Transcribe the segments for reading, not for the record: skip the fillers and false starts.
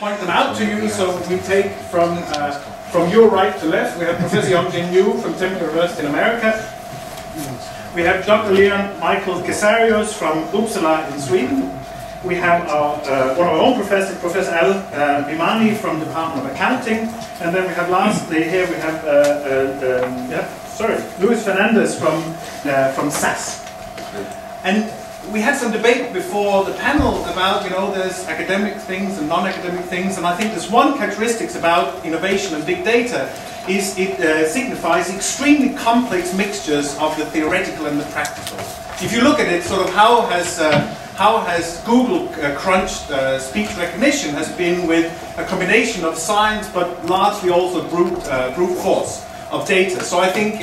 point them out to you. So we take from your right to left. We have Professor Youngjin from Temple University in America. We have Dr. Leon Michael Caesarius from Uppsala in Sweden. We have one of our own professors, Professor Bhimani from the Department of Accounting. And then we have lastly here we have Luis Fernandes from SAS. And we had some debate before the panel about, there's academic things and non-academic things, and I think there's one characteristic about innovation and big data is it signifies extremely complex mixtures of the theoretical and the practical. If you look at it, sort of how has Google crunched speech recognition has been with a combination of science but largely also brute force of data. So I think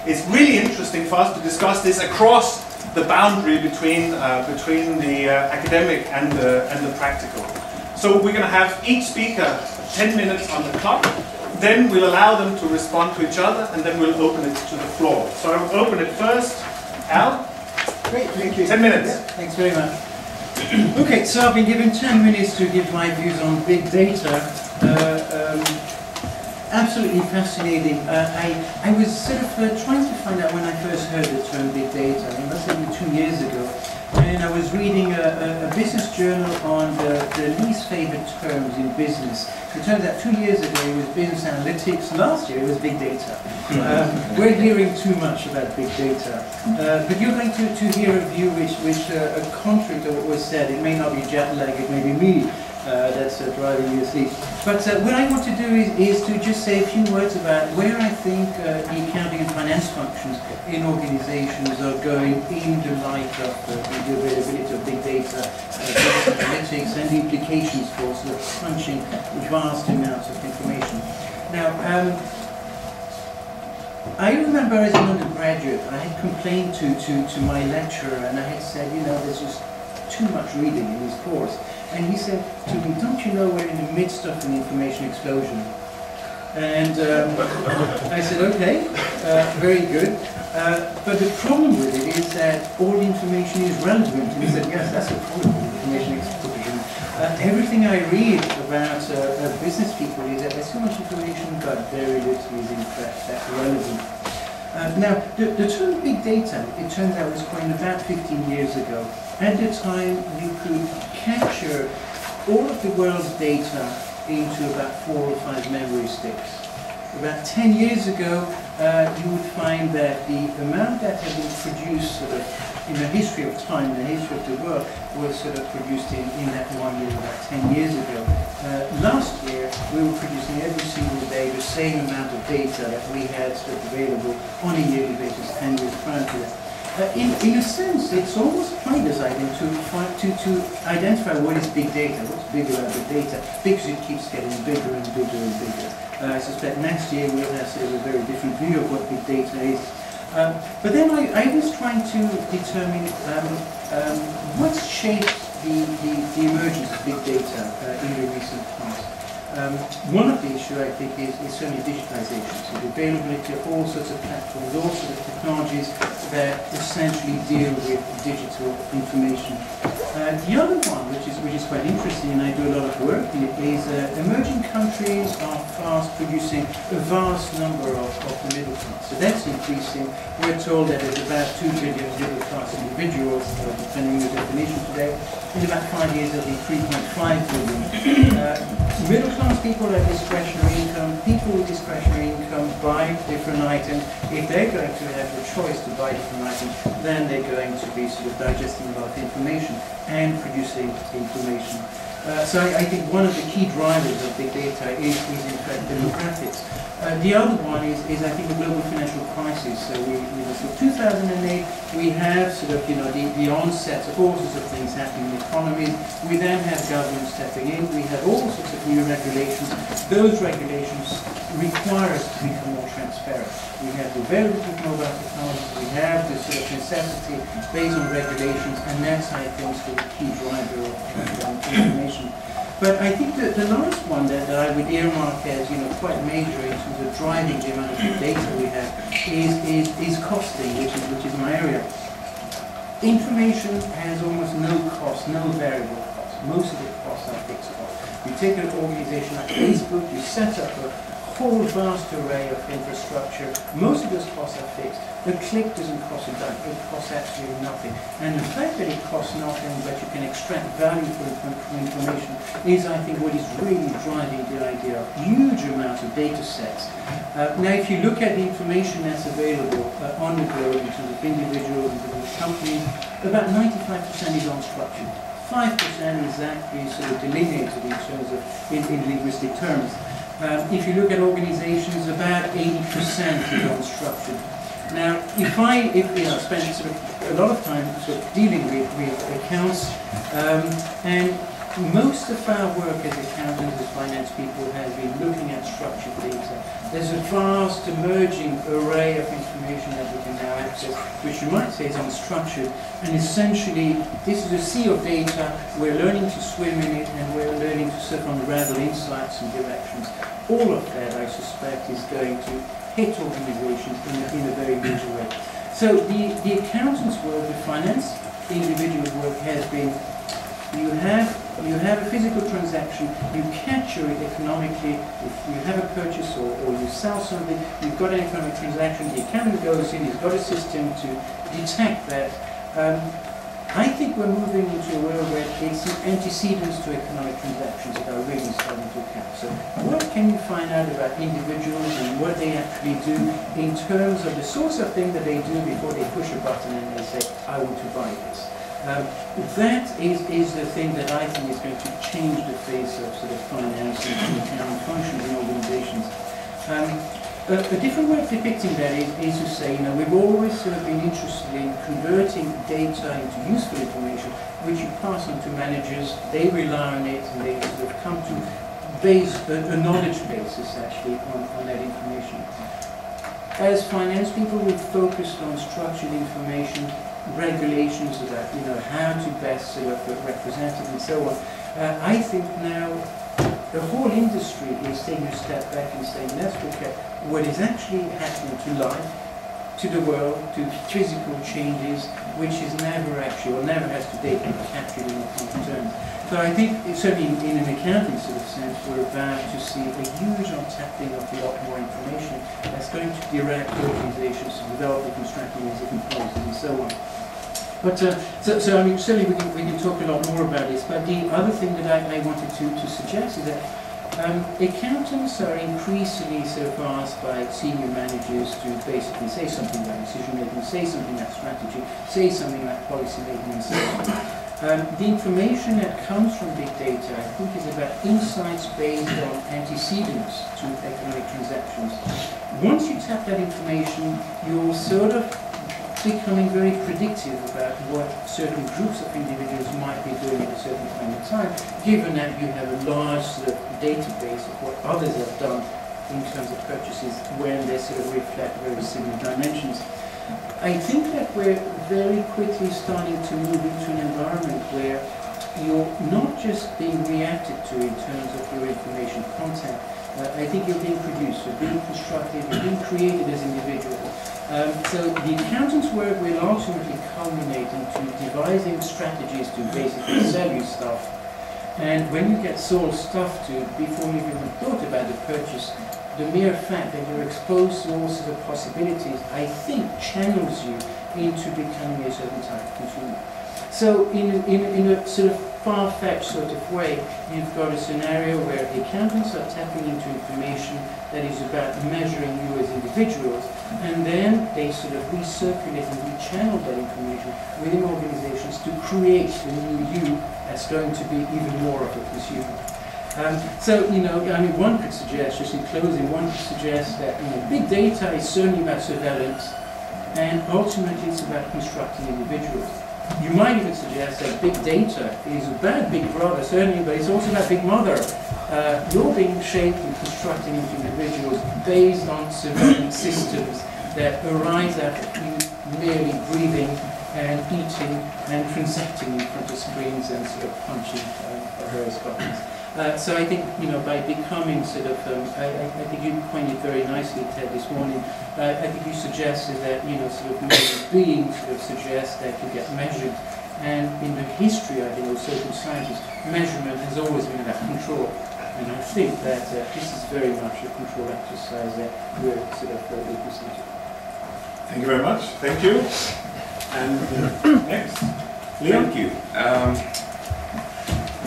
it's really interesting for us to discuss this across the boundary between the academic and the practical. So we're going to have each speaker 10 minutes on the clock. Then we'll allow them to respond to each other, and then we'll open it to the floor. So I will open it first. Al? Great, thank you. 10 minutes. Yeah, thanks very much. Okay, so I've been given 10 minutes to give my views on big data. Absolutely fascinating. I was sort of trying to find out when I first heard the term big data. It must have been 2 years ago. And I was reading a business journal on the least favorite terms in business. It turns out 2 years ago it was business analytics. Last year it was big data. We're hearing too much about big data. But you're going to hear a view which contrary to what was said. It may not be jet lag, it may be me. That's driving you asleep. But what I want to do is to just say a few words about where I think the accounting and finance functions in organizations are going in the light of the availability of big data, business analytics, and the implications for sort of crunching vast amounts of information. Now, I remember as an undergraduate, I had complained to my lecturer, and I had said, there's just too much reading in this course. And he said to me, don't you know we're in the midst of an information explosion? And I said, okay, very good. But the problem with it is that all the information is relevant. And he said, yes, that's the problem with information explosion. Everything I read about business people is that there's so much information, but very little is in fact that relevant. Now, the term big data, it turns out, was coined about 15 years ago. At the time, you could capture all of the world's data into about 4 or 5 memory sticks. About 10 years ago, you would find that the amount that had been produced sort of in the history of time, in the history of the world, was sort of produced in that 1 year, about 10 years ago. Last year, we were producing every single day the same amount of data that we had sort of available on a yearly basis 10 years prior to that. In a sense, it's almost pointless, I think, to identify what is big data, what's big about big data, because it keeps getting bigger and bigger and bigger. I suspect next year we'll have sort of a very different view of what big data is. But then I was trying to determine what's shaped the emergence of big data in the recent past. One of the issues, I think, is certainly digitization, so the availability of all sorts of platforms, all sorts of technologies that essentially deal with digital information. The other one, which is quite interesting, and I do a lot of work in it, is emerging countries are fast producing a vast number of the middle class. So that's increasing. We're told that there's about 2 billion middle class individuals, depending on the definition today. In about 5 years, there'll be 3.5 billion. Middle class people have discretionary income. People with discretionary income buy different items. If they're going to have the choice to buy different items, then they're going to be sort of digesting a lot of information and producing information. So I think one of the key drivers of big data is in fact demographics. The other one is I think the global financial crisis. So so 2008 we have sort of the onset of all sorts of things happening in the economy. We then have government stepping in. We have all sorts of new regulations. Those regulations require us to become more transparent. We have the availability of mobile technology. We have the sort of necessity based on regulations, and that's I think sort of the key driver of information. But I think that the last one that I would earmark as quite major in terms of driving the amount of data we have is costing, which is my area. Information has almost no cost, no variable cost. Most of the costs are fixed costs. You take an organization like Facebook, you set up a whole vast array of infrastructure. Most of those costs are fixed. The click doesn't cost a dime. It costs absolutely nothing. And the fact that it costs nothing, but you can extract value from information, is, I think, what is really driving the idea of huge amounts of data sets. Now, if you look at the information that's available on the globe in terms of individuals, in terms of companies, about 95% is unstructured. 5% is actually sort of delineated in terms of in linguistic terms. If you look at organizations, about 80% is unstructured. Now, if I spend sort of a lot of time sort of dealing with accounts, and most of our work as accountants, as finance people, has been looking at structured data. There's a vast emerging array of information that we can now access, which you might say is unstructured. And essentially, this is a sea of data. We're learning to swim in it, and we're learning to sort of unravel insights and directions. All of that, I suspect, is going to hit organizations in a very major way. So the accountant's work, the finance individual's work has been, you have a physical transaction, you capture it economically. If you have a purchase or you sell something, you've got an economic transaction, the accountant goes in, he's got a system to detect that. I think we're moving into a world where it's antecedents to economic transactions that are really starting to count. So what can you find out about individuals and what they actually do in terms of the sorts of thing that they do before they push a button and they say, I want to buy this? That is the thing that I think is going to change the face of sort of finance and accounting functions in organizations. A different way of depicting that is to say, we've always sort of been interested in converting data into useful information, which you pass on to managers. They rely on it, and they sort of come to base a knowledge basis actually on that information. As finance people, we've focused on structured information, regulations about how to best sort of represent it and so on. I think now the whole industry is taking a step back and saying, let's look at what is actually happening to life, to the world, to physical changes, which is never actually, or never has to date, been captured in the terms. So I think, certainly in an accounting sort of sense, we're about to see a huge untapping of a lot more information that's going to direct organizations to develop the constructing these different policies and so on. But so I mean, certainly we can talk a lot more about this. But the other thing that I wanted to suggest is that accountants are increasingly sort of asked by senior managers to basically say something about decision making, say something about strategy, say something about policy making, and so on. The information that comes from big data, I think, is about insights based on antecedents to economic transactions. Once you tap that information, you're sort of becoming very predictive about what certain groups of individuals might be doing at a certain point in time, given that you have a large sort of database of what others have done in terms of purchases when they sort of reflect very similar dimensions. I think that we're very quickly starting to move into an environment where you're not just being reacted to in terms of your information content. I think you're being produced, you're being constructed, you're being created as individuals. So the accountant's work will ultimately culminate into devising strategies to basically sell you stuff. And when you get sold stuff to, before you've even thought about the purchase, the mere fact that you're exposed to all sorts of possibilities, I think, channels you into becoming a certain type of consumer. So in a sort of far-fetched sort of way, you've got a scenario where the accountants are tapping into information that is about measuring you as individuals, and then they sort of recirculate and rechannel that information within organizations to create the new you that's going to be even more of a consumer. So, I mean, one could suggest, just in closing, one could suggest that big data is certainly about surveillance, and ultimately it's about constructing individuals. You might even suggest that big data is about Big Brother, certainly, but it's also about Big Mother. You're being shaped and constructed into individuals based on surveillance systems that arise out of you merely breathing and eating and transacting in front of screens and sort of punching various buttons. So I think, by becoming sort of, I think you pointed very nicely, Ted, this morning. I think you suggested that, sort of being sort of suggests that you get measured And in the history, I think, of social sciences, measurement has always been about control. And I think that this is very much a control exercise that we're sort of witnessing. Thank you very much. Thank you. And next, Leon. Thank you.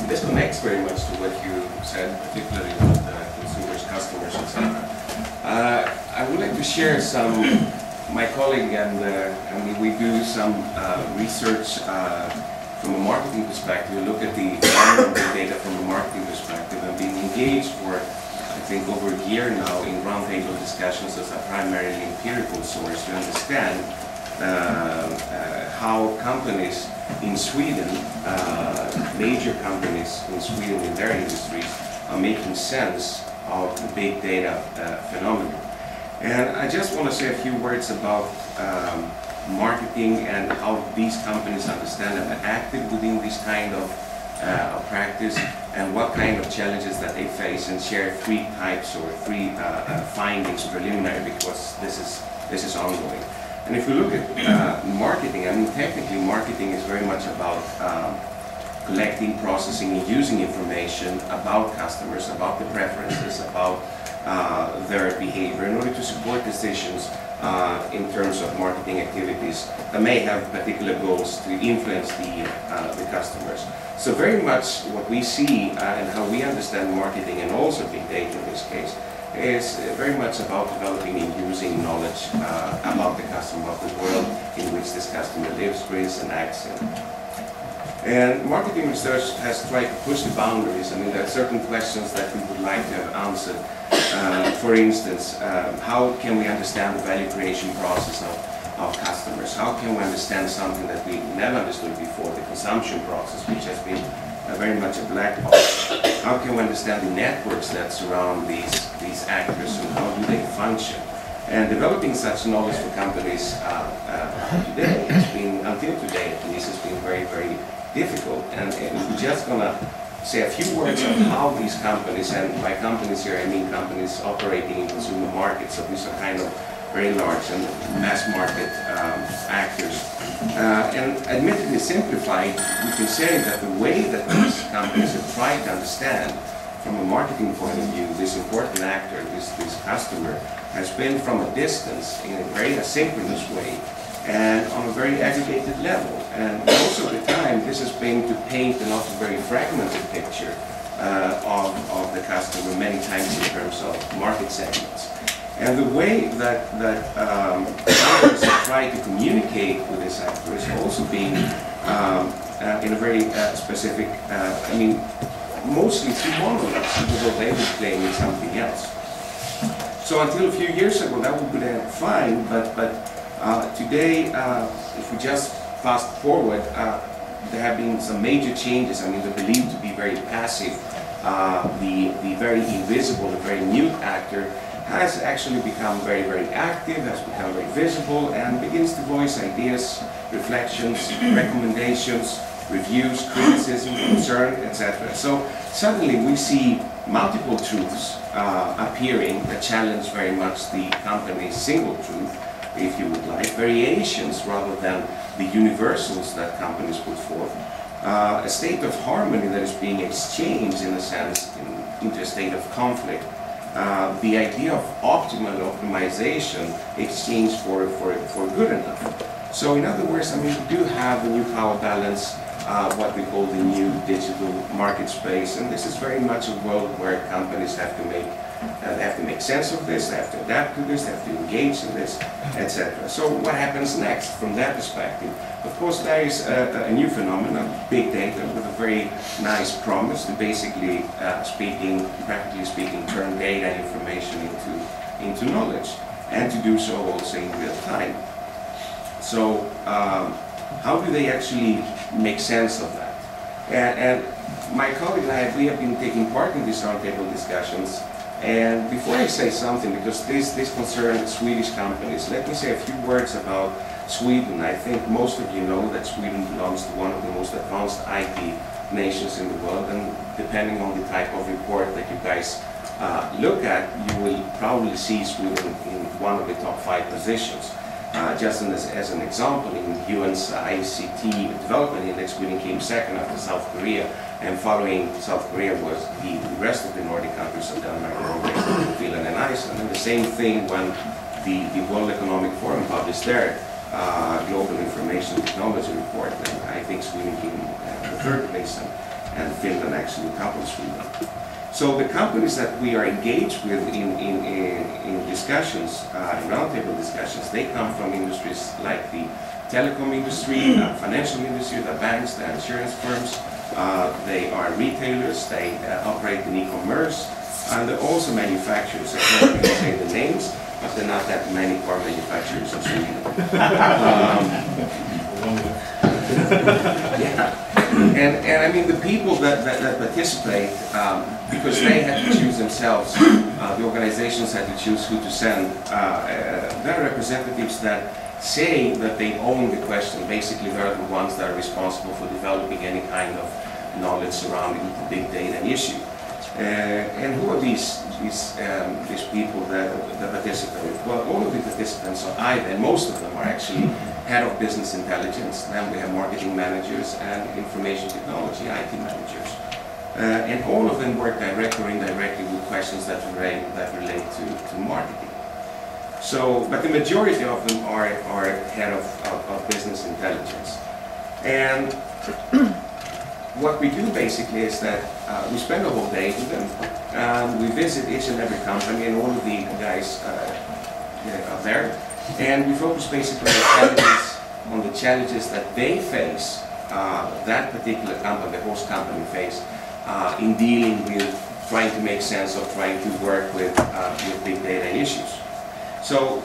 This connects very much to what you said, particularly with consumers, customers, etc. I would like to share some. My colleague and we do some research from a marketing perspective. We look at the data from a marketing perspective, and being engaged for, I think, over a year now in roundtable discussions as a primarily empirical source to understand how companies in Sweden, major companies in Sweden in their industries, are making sense of the big data phenomenon. And I just want to say a few words about marketing and how these companies understand and are active within this kind of practice, and what kind of challenges that they face, and share three types or three findings preliminary, because this is ongoing. And if we look at marketing, I mean, technically marketing is very much about collecting, processing, and using information about customers, about the preferences, about their behavior in order to support decisions in terms of marketing activities that may have particular goals to influence the customers. So very much what we see and how we understand marketing, and also big data in this case, is very much about developing and using knowledge about the customer, about the world in which this customer lives, breathes, and acts in. And marketing research has tried to push the boundaries. I mean, there are certain questions that we would like to have answered. For instance, how can we understand the value creation process of customers? How can we understand something that we never understood before, the consumption process, which has been very much a black box? How can we understand the networks that surround these actors, and how do they function? And developing such knowledge for companies today has been, until today at least, has been very, very difficult. And we're just going to say a few words on how these companies, and by companies here I mean companies operating in consumer markets, so these are kind of very large and mass market actors. And admittedly simplified, we can say that the way that these companies have tried to understand from a marketing point of view this important actor, this customer, has been from a distance in a very asynchronous way and on a very aggregated level. And most of the time this has been to paint an often very fragmented picture of the customer, many times in terms of market segments. And the way that companies have tried to communicate with this actor is also being in a very specific, I mean, mostly through monoliths, although they would claim it's something else. So until a few years ago that would be fine, but today, if we just fast forward, there have been some major changes. I mean, they're believed to be very passive. The very invisible, the very mute actor has actually become very, very active, has become very visible, and begins to voice ideas, reflections, recommendations, reviews, criticism, concern, etc. So suddenly we see multiple truths appearing that challenge very much the company's single truth, if you would like, variations rather than the universals that companies put forth. A state of harmony that is being exchanged, in a sense, into a state of conflict. The idea of optimization exchanged for good enough. So in other words, I mean, we do have a new power balance, what we call the new digital market space, and this is very much a world where companies have to make sense of this, they have to adapt to this, they have to engage in this, etc. So what happens next from that perspective? Of course, there is a new phenomenon, big data, with a very nice promise to basically practically speaking, turn data information into knowledge, and to do so also in real time. So how do they actually make sense of that? And my colleague and I, we have been taking part in these roundtable discussions. And before I say something, because this concerns Swedish companies, let me say a few words about Sweden. I think most of you know that Sweden belongs to one of the most advanced IT nations in the world, and depending on the type of report that you guys look at, you will probably see Sweden in one of the top 5 positions. Just as an example, in UN's ICT Development Index, Sweden came second after South Korea, and following South Korea was the rest of the Nordic countries of Denmark, Norway, Finland and Iceland. And the same thing when the World Economic Forum published their Global Information Technology Report, and I think Sweden came in third place, and Finland actually toppled Sweden. So the companies that we are engaged with in discussions, in roundtable discussions, they come from industries like the telecom industry, financial industry, the banks, the insurance firms. They are retailers, they operate in e-commerce, and they're also manufacturers. I can't really say the names, but there are not that many car manufacturers in Sweden. Yeah. And I mean, the people that participate, because they had to choose themselves, the organizations had to choose who to send, they're representatives that say that they own the question. Basically, they're the ones that are responsible for developing any kind of knowledge surrounding the big data issue. And who are these people that participate? Well, all of the participants are either, and most of them are actually head of business intelligence. Then we have marketing managers and information technology, IT managers. And all of them work directly or indirectly with questions that relate to marketing. So, but the majority of them are head of business intelligence. And what we do basically is that we spend a whole day with them, and we visit each and every company, and all of the guys are there, and we focus basically on the challenges that they face, that particular company, the host company face, in dealing with trying to make sense of trying to work with big data issues. So,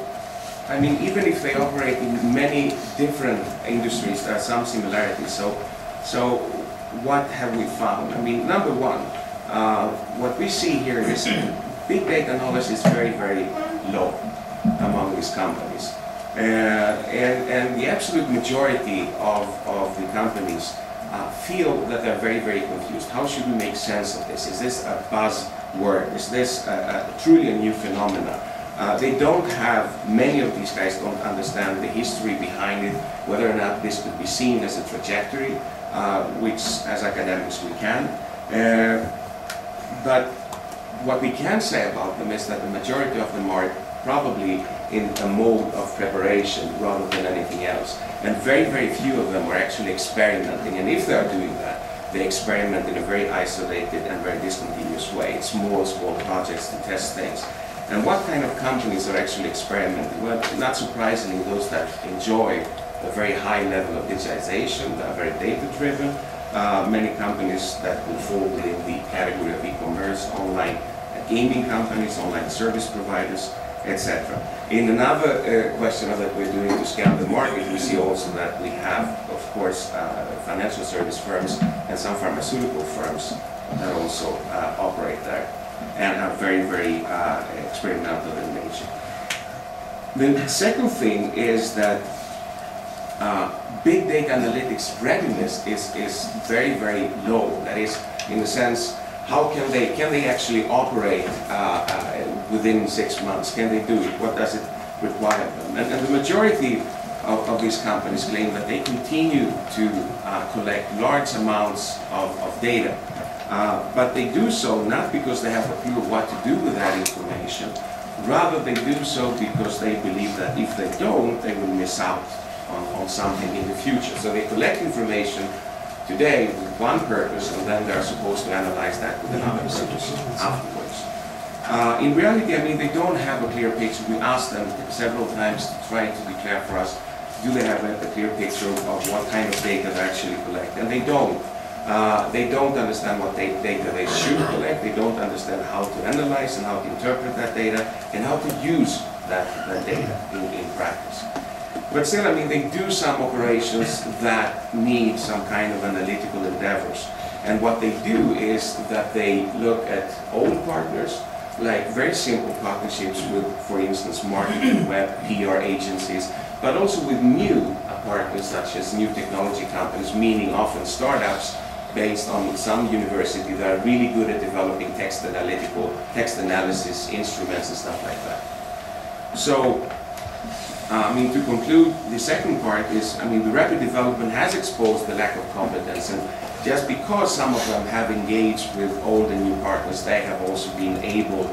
I mean, even if they operate in many different industries, there are some similarities. So what have we found? I mean, number one, what we see here is big data knowledge is very, very low among these companies. And the absolute majority of the companies feel that they're very, very confused. How should we make sense of this? Is this a buzzword? Is this truly a new phenomenon? They don't have, many of these guys don't understand the history behind it, whether or not this could be seen as a trajectory, which as academics we can. But what we can say about them is that the majority of them are probably in a mode of preparation rather than anything else. And very, very few of them are actually experimenting. And if they are doing that, they experiment in a very isolated and very discontinuous way. It's small projects to test things. And what kind of companies are actually experimenting? Well, not surprisingly, those that enjoy a very high level of digitization, that are very data-driven. Many companies that will fall within the category of e-commerce, online gaming companies, online service providers, etc. In another question that we're doing to scan the market, we see also that we have, of course, financial service firms and some pharmaceutical firms that also operate there and are very, very experimental in nature. The second thing is that big data analytics readiness is very, very low. That is, in the sense, how can they actually operate within 6 months? Can they do it? What does it require them? And the majority of these companies claim that they continue to collect large amounts of data. But they do so not because they have a clue of what to do with that information. Rather, they do so because they believe that if they don't, they will miss out on something in the future. So they collect information today with one purpose, and then they're supposed to analyze that with another purpose afterwards. In reality, I mean, they don't have a clear picture. We asked them several times to try to declare for us, do they have a clear picture of what kind of data they actually collect? And they don't. They don't understand what data they should collect. They don't understand how to analyze and how to interpret that data and how to use that data in practice. But still, I mean, they do some operations that need some kind of analytical endeavors. And what they do is that they look at old partners, like very simple partnerships with, for instance, marketing, web, PR agencies, but also with new partners such as new technology companies, meaning often startups based on some university that are really good at developing text analysis instruments and stuff like that. So I mean, to conclude, the second part is, I mean, the rapid development has exposed the lack of competence, and just because some of them have engaged with old and new partners, they have also been able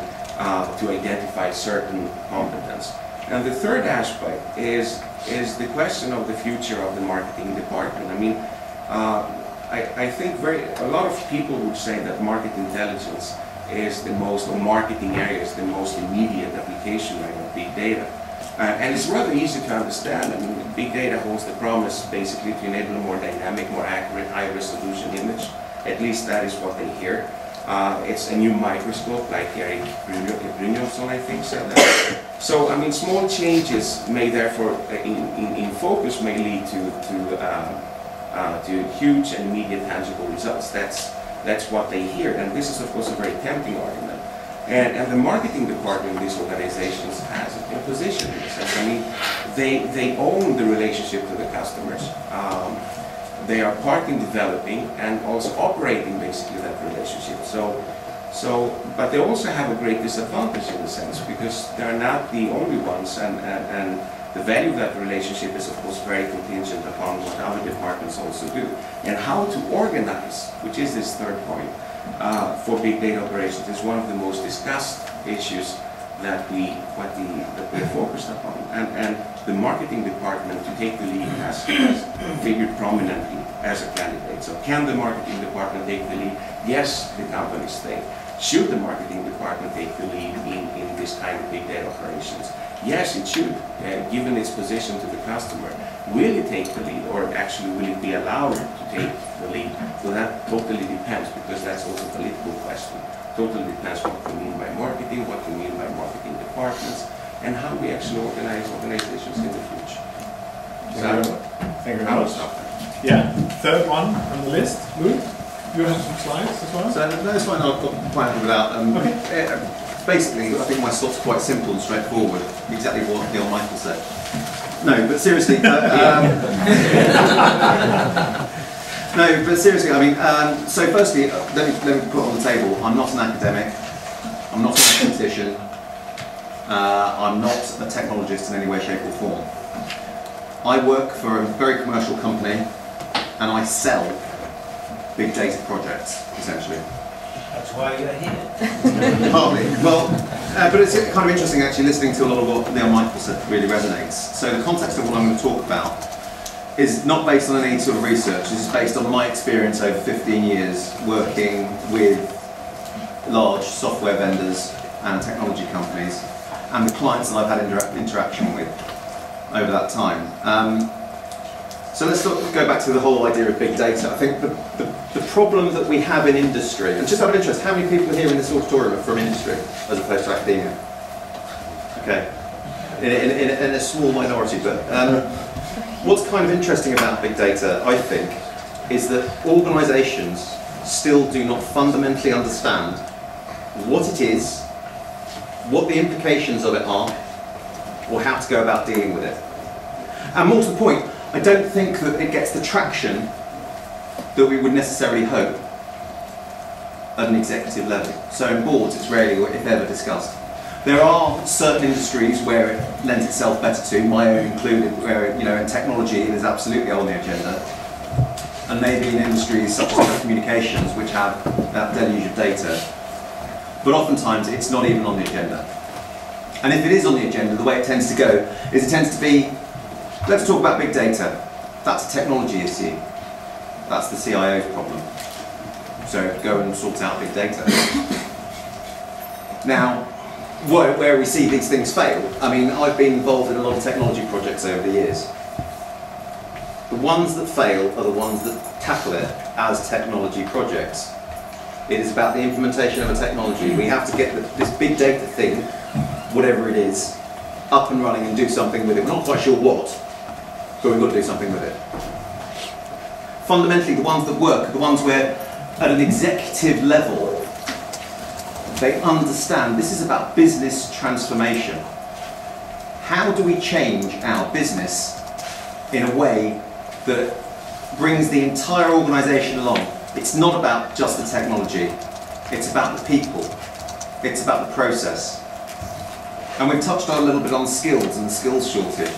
to identify certain competence. And the third aspect is the question of the future of the marketing department. I mean, I think a lot of people would say that market intelligence is the most, or marketing area is the most immediate application area of big data. And it's rather easy to understand. I mean, big data holds the promise basically to enable a more dynamic, more accurate, high-resolution image. At least that is what they hear. It's a new microscope, like Eric Brynjolfsson, I think, said that. So, I mean, small changes may therefore, in focus, may lead to huge and immediate tangible results. That's what they hear, and this is, of course, a very tempting argument. And the marketing department of these organizations has a position in this sense. I mean, they own the relationship to the customers. They are part in developing and also operating basically that relationship. But they also have a great disadvantage in a sense, because they're not the only ones, and the value of that relationship is, of course, very contingent upon what other departments also do. And how to organize, which is this third point, for big data operations is one of the most discussed issues that we're focused upon. And the marketing department, to take the lead, has figured prominently as a candidate. So can the marketing department take the lead? Yes, the companies think. Should the marketing department take the lead in this kind of big data operations? Yes, it should, given its position to the customer. Will it take the lead, or actually will it be allowed to take the lead? So that totally depends, because that's also a political question. Totally depends what we mean by marketing, what we mean by marketing departments, and how we actually organize organizations in the future. Thank you very much. Yeah, third one on the list, Luke. You have some slides as well? So, no, it's fine, I've got quite without. Okay. Basically, I think my slot's quite simple and straightforward, exactly what Neil Michael said. No, but seriously, I mean, so firstly, let me put on the table, I'm not an academic, I'm not a mathematician, I'm not a technologist in any way, shape or form. I work for a very commercial company, and I sell big data projects, essentially. That's why you're here. Partly. Well, but it's kind of interesting actually listening to a lot of what Neil Michael said really resonates. So the context of what I'm going to talk about is not based on any sort of research. This is based on my experience over 15 years working with large software vendors and technology companies, and the clients that I've had interaction with over that time. So let's go back to the whole idea of big data. I think the problem that we have in industry, and just out of interest, how many people here in this auditorium are from industry as opposed to academia? Okay, in a small minority, but what's kind of interesting about big data, I think, is that organisations still do not fundamentally understand what it is, what the implications of it are, or how to go about dealing with it. And more to the point, I don't think that it gets the traction that we would necessarily hope at an executive level. So in boards, it's rarely, if ever, discussed. There are certain industries where it lends itself better to, my own included, where, you know, in technology it is absolutely on the agenda. And maybe in industries such as telecommunications, which have that deluge of data. But oftentimes it's not even on the agenda. And if it is on the agenda, the way it tends to go is it tends to be, let's talk about big data. That's a technology issue. That's the CIO's problem. So go and sort out big data. Now, where we see these things fail, I mean, I've been involved in a lot of technology projects over the years. The ones that fail are the ones that tackle it as technology projects. It is about the implementation of a technology. We have to get this big data thing, whatever it is, up and running and do something with it. We're not quite sure what, but we've got to do something with it. Fundamentally, the ones that work are the ones where, at an executive level, they understand this is about business transformation. How do we change our business in a way that brings the entire organisation along? It's not about just the technology, it's about the people, it's about the process. And we've touched on a little bit on skills and skills shortage.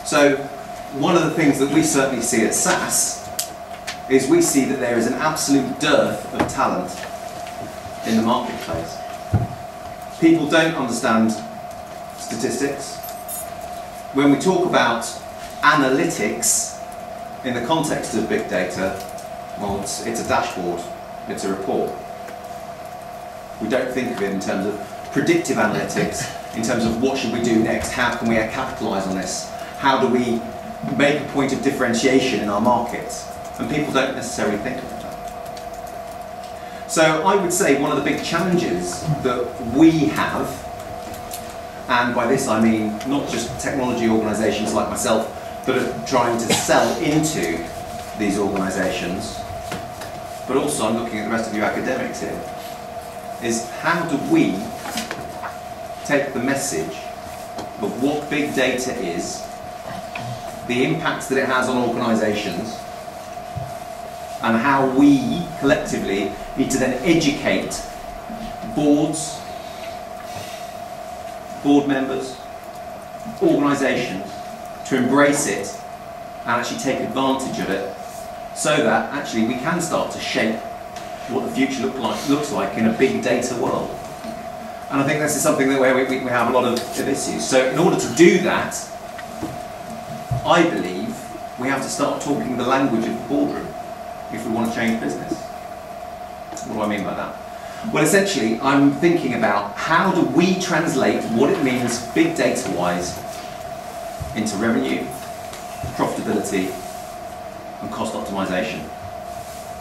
So one of the things that we certainly see at SAS is we see that there is an absolute dearth of talent in the marketplace. People don't understand statistics. When we talk about analytics in the context of big data, well, it's a dashboard, it's a report. We don't think of it in terms of predictive analytics, in terms of what should we do next, how can we capitalise on this, how do we make a point of differentiation in our markets, and people don't necessarily think of that. So I would say one of the big challenges that we have, and by this I mean not just technology organisations like myself that are trying to sell into these organisations, but also I'm looking at the rest of you academics here, is how do we take the message of what big data is, the impacts that it has on organisations, and how we collectively need to then educate boards, board members, organisations to embrace it and actually take advantage of it, so that actually we can start to shape what the future looks like in a big data world. And I think this is something that where we have a lot of issues. So in order to do that, I believe we have to start talking the language of the boardroom if we want to change business. What do I mean by that? Well, essentially, I'm thinking about how do we translate what it means big data-wise into revenue, profitability, and cost optimization.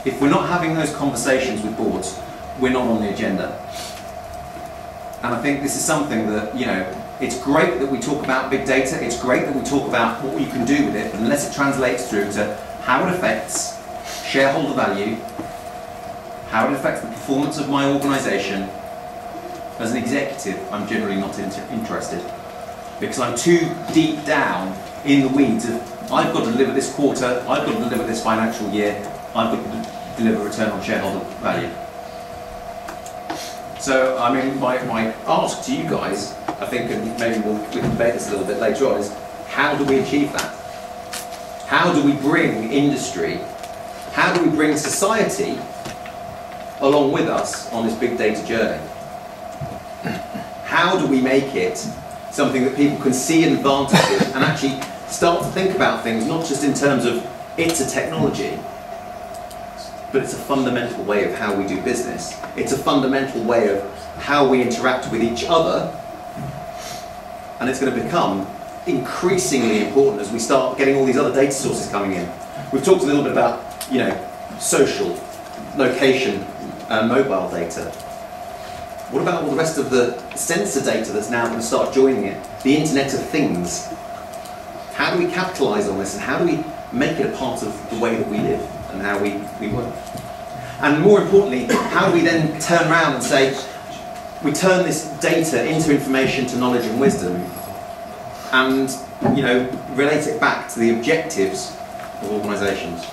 If we're not having those conversations with boards, we're not on the agenda. And I think this is something that, you know, it's great that we talk about big data, it's great that we talk about what you can do with it, but unless it translates through to how it affects shareholder value, how it affects the performance of my organisation, as an executive, I'm generally not interested. Because I'm too deep down in the weeds of, I've got to deliver this quarter, I've got to deliver this financial year, I've got to deliver return on shareholder value. So, I mean, my ask to you guys, I think, and maybe we can debate this a little bit later on, is how do we achieve that? How do we bring industry, how do we bring society along with us on this big data journey? How do we make it something that people can see advantages and actually start to think about things not just in terms of it's a technology, but it's a fundamental way of how we do business. It's a fundamental way of how we interact with each other, and it's going to become increasingly important as we start getting all these other data sources coming in. We've talked a little bit about, you know, social, location, and mobile data. What about all the rest of the sensor data that's now going to start joining it? The Internet of Things. How do we capitalise on this, and how do we make it a part of the way that we live and how we work? And more importantly, how do we then turn around and say, we turn this data into information to knowledge and wisdom, and, you know, relate it back to the objectives of organisations?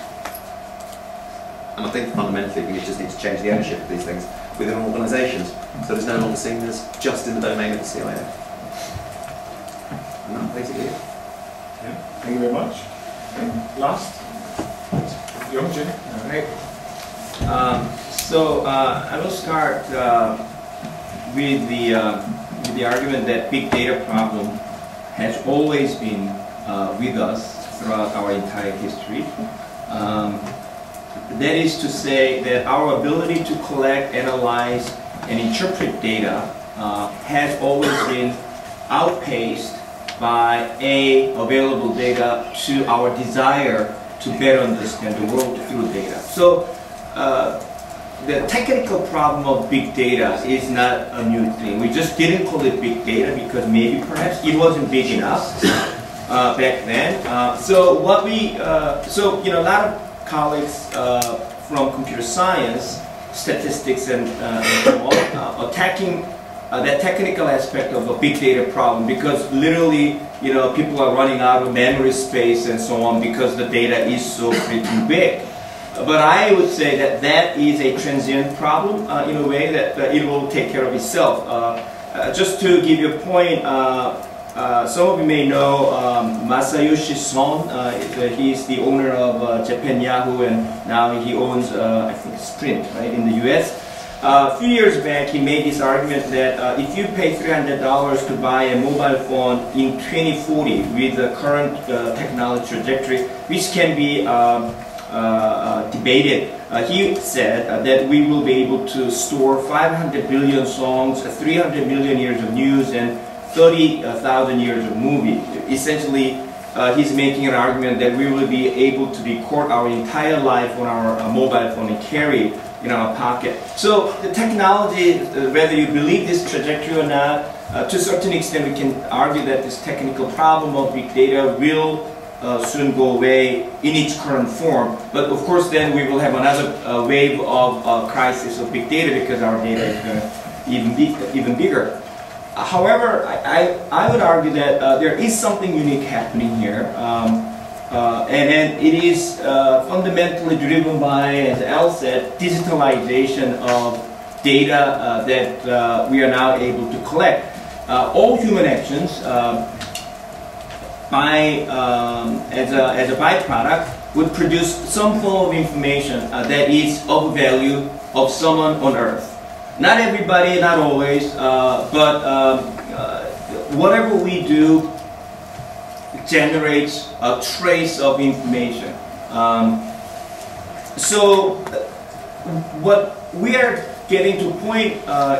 And I think fundamentally we just need to change the ownership of these things within organisations, so it's no longer seen as just in the domain of the CIO. And that's basically it. Yeah. Thank you very much. And last, Youngjin. All right. So I will start with the argument that big data problem has always been with us throughout our entire history. That is to say that our ability to collect, analyze, and interpret data has always been outpaced by available data to our desire to better understand the world through data. So the technical problem of big data is not a new thing. We just didn't call it big data because maybe perhaps it wasn't big enough back then. So what we, so you know, a lot of colleagues from computer science, statistics, and so on, attacking that technical aspect of a big data problem, because literally, you know, people are running out of memory space and so on because the data is so freaking big. But I would say that that is a transient problem in a way that it will take care of itself. just to give you a point, some of you may know Masayoshi Son. He's the owner of Japan Yahoo, and now he owns, I think, Sprint, right, in the US. A few years back, he made this argument that if you pay $300 to buy a mobile phone in 2040 with the current technology trajectory, which can be debated, he said that we will be able to store 500 billion songs, 300 million years of news, and 30,000 years of movie. Essentially, he's making an argument that we will be able to record our entire life on our mobile phone and carry it in our pocket. So the technology, whether you believe this trajectory or not, to a certain extent we can argue that this technical problem of big data will soon go away in its current form. But of course then we will have another wave of crisis of big data because our data is going to even bigger. However, I would argue that there is something unique happening here. And it is fundamentally driven by, as Al said, digitalization of data that we are now able to collect. All human actions, as a byproduct, would produce some form of information that is of value of someone on Earth. Not everybody, not always, but whatever we do generates a trace of information. So what we are getting to a point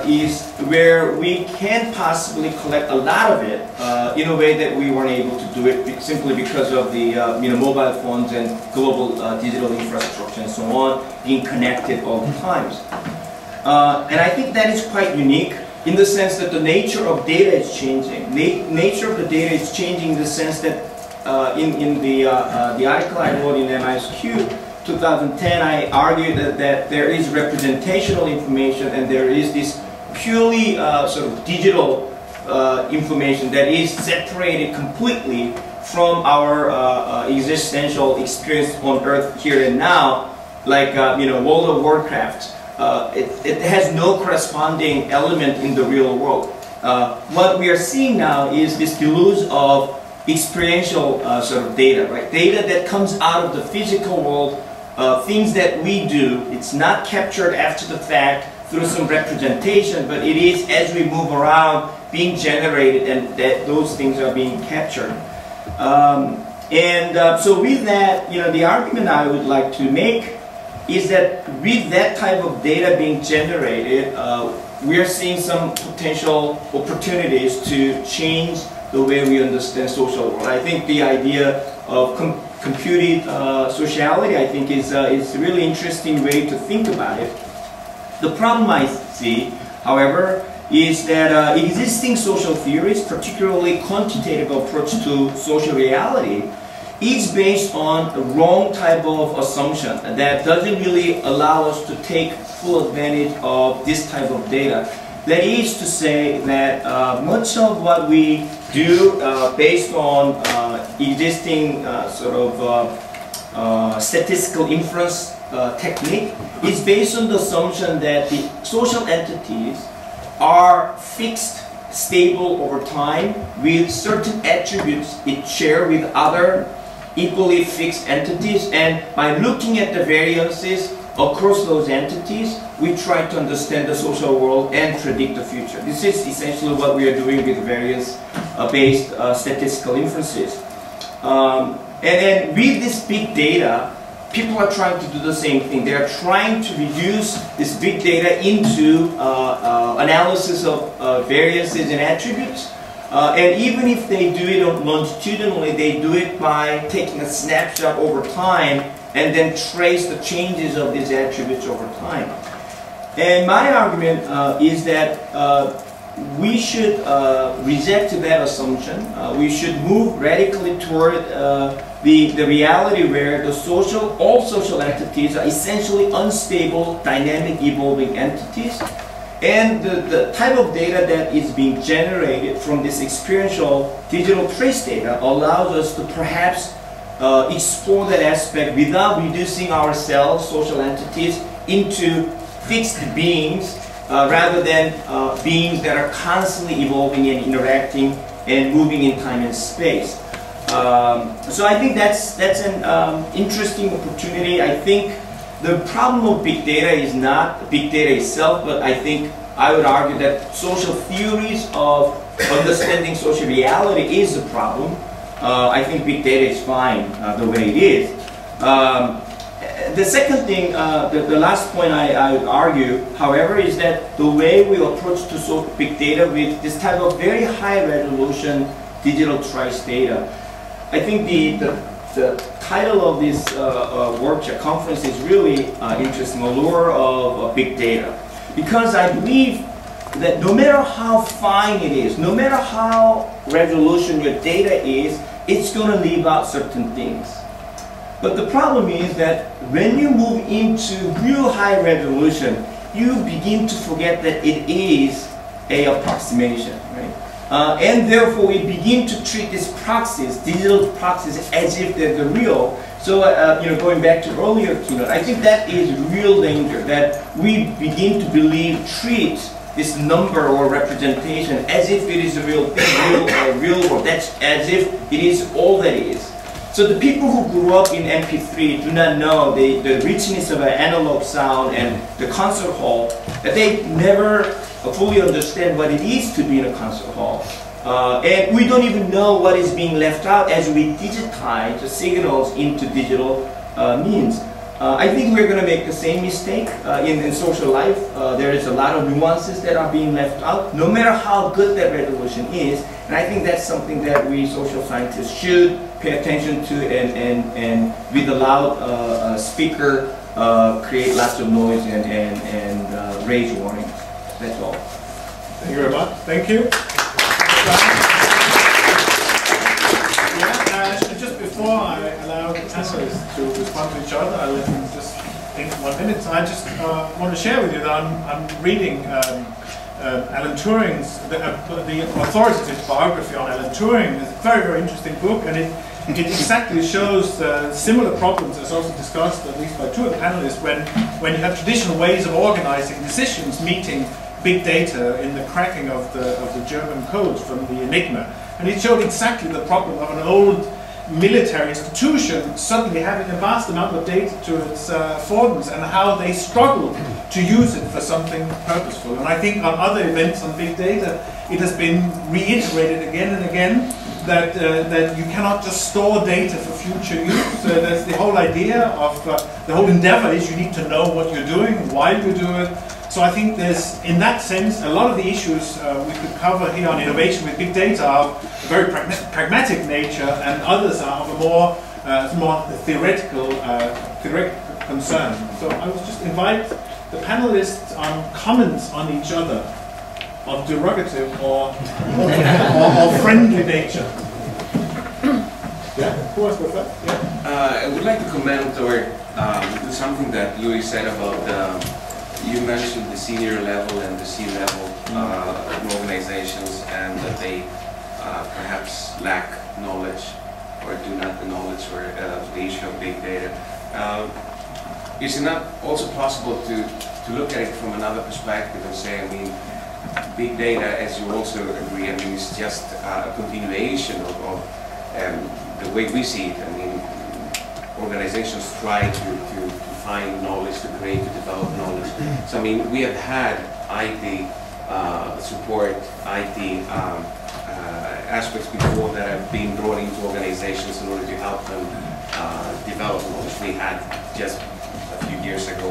is where we can possibly collect a lot of it in a way that we weren't able to do it simply because of the mobile phones and global digital infrastructure and so on being connected all the times. And I think that is quite unique in the sense that the nature of data is changing. Nature of the data is changing in the sense that in the article I wrote in MISQ 2010, I argued that there is representational information and there is this purely sort of digital information that is separated completely from our existential experience on Earth here and now, like World of Warcraft. It has no corresponding element in the real world. What we are seeing now is this deluge of experiential sort of data, right? Data that comes out of the physical world, things that we do. It's not captured after the fact through some representation, but it is as we move around being generated, and that those things are being captured. So with that, the argument I would like to make is that with that type of data being generated, we are seeing some potential opportunities to change the way we understand social world. I think the idea of computed sociality, I think, is a really interesting way to think about it. The problem I see, however, is that existing social theories, particularly quantitative approach to social reality, is based on a wrong type of assumption that doesn't really allow us to take full advantage of this type of data. That is to say that much of what we do based on existing sort of statistical inference technique is based on the assumption that the social entities are fixed, stable over time with certain attributes it share with other equally fixed entities, and by looking at the variances across those entities, we try to understand the social world and predict the future. This is essentially what we are doing with various based statistical inferences. And then with this big data, people are trying to do the same thing. They are trying to reduce this big data into analysis of variances and attributes. And even if they do it longitudinally, they do it by taking a snapshot over time and then trace the changes of these attributes over time. And my argument is that we should reject that assumption. We should move radically toward the reality where all social entities are essentially unstable, dynamic, evolving entities. And the type of data that is being generated from this experiential digital trace data allows us to perhaps explore that aspect without reducing ourselves, social entities, into fixed beings rather than beings that are constantly evolving and interacting and moving in time and space. So I think that's an interesting opportunity. I think the problem of big data is not big data itself, but I think I would argue that social theories of understanding social reality is the problem. I think big data is fine the way it is. The second thing, the last point I would argue, however, is that the way we approach to big data with this type of very high resolution digital trace data, I think the title of this workshop conference is really interesting, Allure of Big Data. Because I believe that no matter how fine it is, no matter how resolution your data is, it's going to leave out certain things. But the problem is that when you move into real high resolution, you begin to forget that it is an approximation, right? And therefore, we begin to treat these proxies, digital proxies, as if they're the real. So, going back to earlier keynote, I think that is real danger, that we begin to treat this number or representation as if it is a real thing, real world. That's as if it is all that it is. So the people who grew up in MP3 do not know the richness of an analog sound and the concert hall, that they never fully understand what it is to be in a concert hall. And we don't even know what is being left out as we digitize the signals into digital means. I think we're going to make the same mistake in social life. There is a lot of nuances that are being left out, no matter how good that resolution is. And I think that's something that we social scientists should pay attention to and with a loud speaker create lots of noise and raise warnings. That's all. Thank you very much. Thank you. Just before I allow the panelists to respond to each other, I'll let them just think 1 minute. I just want to share with you that I'm reading Alan Turing's, the authoritative biography on Alan Turing. It's a very, very interesting book, and it exactly shows similar problems as also discussed, at least by two of the panelists, when you have traditional ways of organizing decisions meeting big data in the cracking of the German codes from the Enigma. And it showed exactly the problem of an old military institution suddenly having a vast amount of data to its affordance and how they struggled to use it for something purposeful. And I think on other events on big data, it has been reiterated again and again that that you cannot just store data for future use. That's the whole idea of the whole endeavor is you need to know what you're doing, why you do it. So I think there's, in that sense, a lot of the issues we could cover here on innovation with big data are of a very pragmatic nature, and others are of a more theoretical concern. So I would just invite the panelists on comments on each other of derogative or friendly nature. Yeah, who wants to go first? Yeah. I would like to comment or do something that Louis said about you mentioned the senior level and the C-level organizations, and that they perhaps lack knowledge or do not the knowledge for the issue of big data. Is it not also possible to look at it from another perspective and say, I mean, big data, as you also agree, I mean, is just a continuation of the way we see it. I mean, organizations try to find knowledge, to create, to develop knowledge. So I mean, we have had IT support, IT aspects before that have been brought into organizations in order to help them develop knowledge. We had just a few years ago,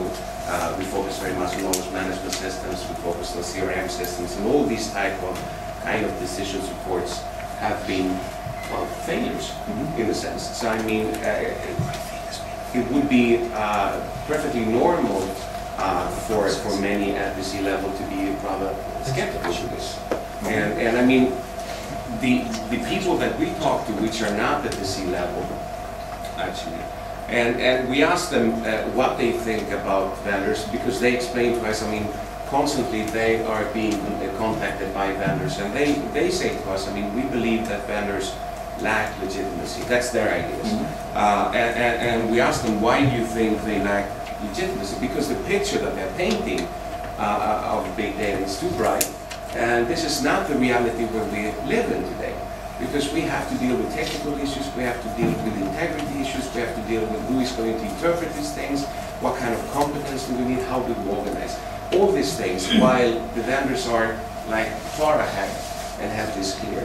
we focused very much on knowledge management systems, we focused on CRM systems, and all these type of kind of decision supports have been, well, failures in a sense. So I mean, it would be perfectly normal for many at the C level to be rather skeptical to this. And I mean, the people that we talk to, which are not at the C level, actually, and we ask them what they think about vendors, because they explain to us, I mean, constantly they are being contacted by vendors, and they say to us, I mean, we believe that vendors lack legitimacy. That's their ideas. And we ask them, why do you think they lack legitimacy? Because the picture that they're painting of big data is too bright. And this is not the reality where we live in today. Because we have to deal with technical issues, we have to deal with integrity issues, we have to deal with who is going to interpret these things, what kind of competence do we need, how do we organize. All these things, while the vendors are like far ahead and have this clear.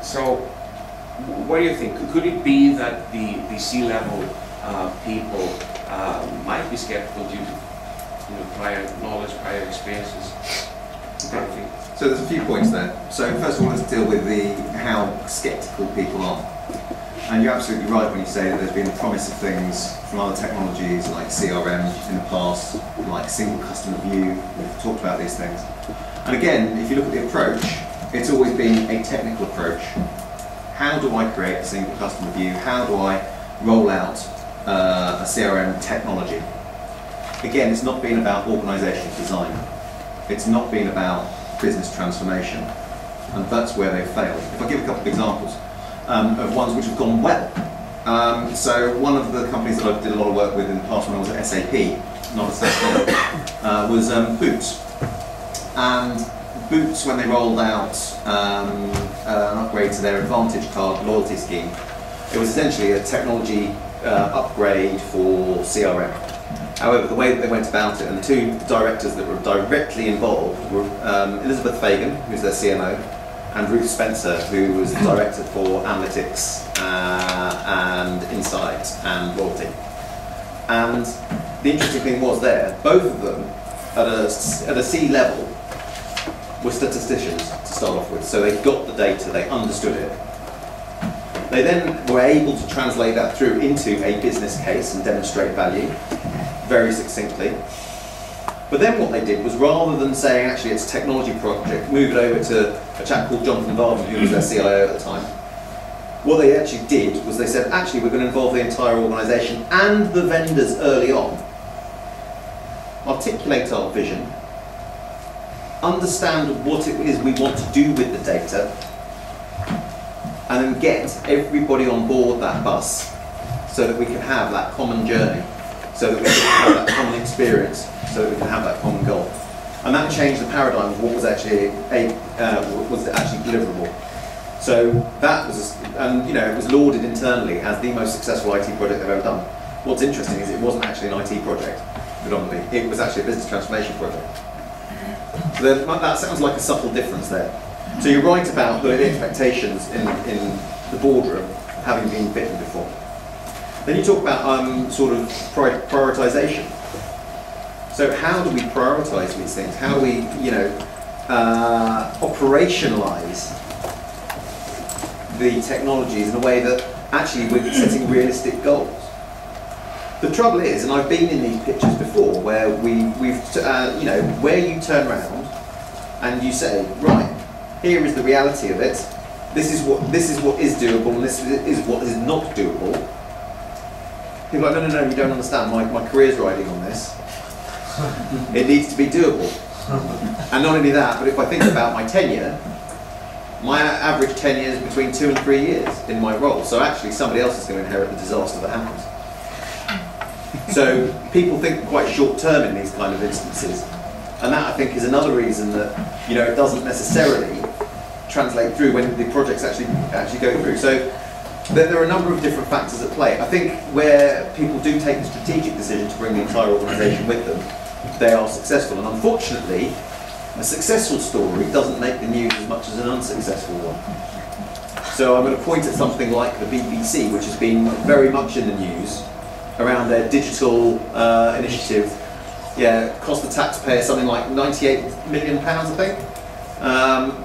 So, what do you think? Could it be that the C-level people might be skeptical due to prior knowledge, prior experiences? Okay. So there's a few points there. So first of all, let's deal with how sceptical people are. And you're absolutely right when you say that there's been a promise of things from other technologies like CRM in the past, like single customer view. We've talked about these things. And again, if you look at the approach, it's always been a technical approach. How do I create a single customer view? How do I roll out a CRM technology? Again, it's not been about organizational design. It's not been about business transformation, and that's where they've failed. If I give a couple of examples of ones which have gone well. So one of the companies that I did a lot of work with in the past when I was at SAP, not at SAP, was Boots. And Boots, when they rolled out an upgrade to their Advantage card loyalty scheme, it was essentially a technology upgrade for CRM. However, the way that they went about it, and the two directors that were directly involved were Elizabeth Fagan, who's their CMO, and Ruth Spencer, who was the director for analytics and insight and loyalty. And the interesting thing was there, both of them at a C level were statisticians to start off with. So they got the data, they understood it. They then were able to translate that through into a business case and demonstrate value very succinctly. But then what they did was, rather than saying actually it's a technology project, move it over to a chap called Jonathan Varden, who was their CIO at the time. What they actually did was they said, actually we're going to involve the entire organisation and the vendors early on, articulate our vision, understand what it is we want to do with the data, and then get everybody on board that bus so that we can have that common journey, so that we can have that common experience, so that we can have that common goal. And that changed the paradigm of what was actually deliverable. So that was, and it was lauded internally as the most successful IT project they've ever done. What's interesting is it wasn't actually an IT project, predominantly. It was actually a business transformation project. So that sounds like a subtle difference there. So you're right about the expectations in the boardroom having been bitten before. Then you talk about sort of prioritization. So how do we prioritize these things? How do we, operationalize the technologies in a way that actually we're setting realistic goals? The trouble is, and I've been in these pictures before, where where you turn around and you say, right, here is the reality of it. This is what is doable, and this is what is not doable. People are like, no, you don't understand. My career's riding on this. It needs to be doable. And not only that, but if I think about my tenure, my average tenure is between 2 and 3 years in my role. So actually, somebody else is going to inherit the disaster that happens. So people think quite short term in these kind of instances, and that I think is another reason that it doesn't necessarily translate through when the projects actually go through. So there are a number of different factors at play. I think where people do take the strategic decision to bring the entire organisation with them, they are successful. And unfortunately, a successful story doesn't make the news as much as an unsuccessful one. So I'm going to point at something like the BBC, which has been very much in the news around their digital initiative. Yeah, cost the taxpayer something like £98 million, I think.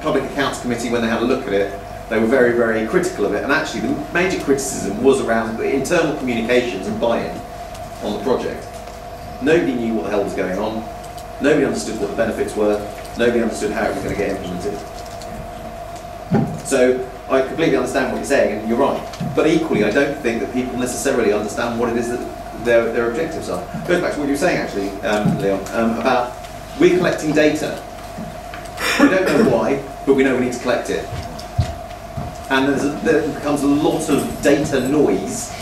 Public Accounts Committee, when they had a look at it, they were very, very critical of it. And actually, the major criticism was around the internal communications and buy-in on the project. Nobody knew what the hell was going on. Nobody understood what the benefits were. Nobody understood how it was going to get implemented. So I completely understand what you're saying, and you're right. But equally, I don't think that people necessarily understand what it is that their objectives are. It goes back to what you were saying, actually, Leon, about we're collecting data. We don't know why, but we know we need to collect it. And there becomes a lot of data noise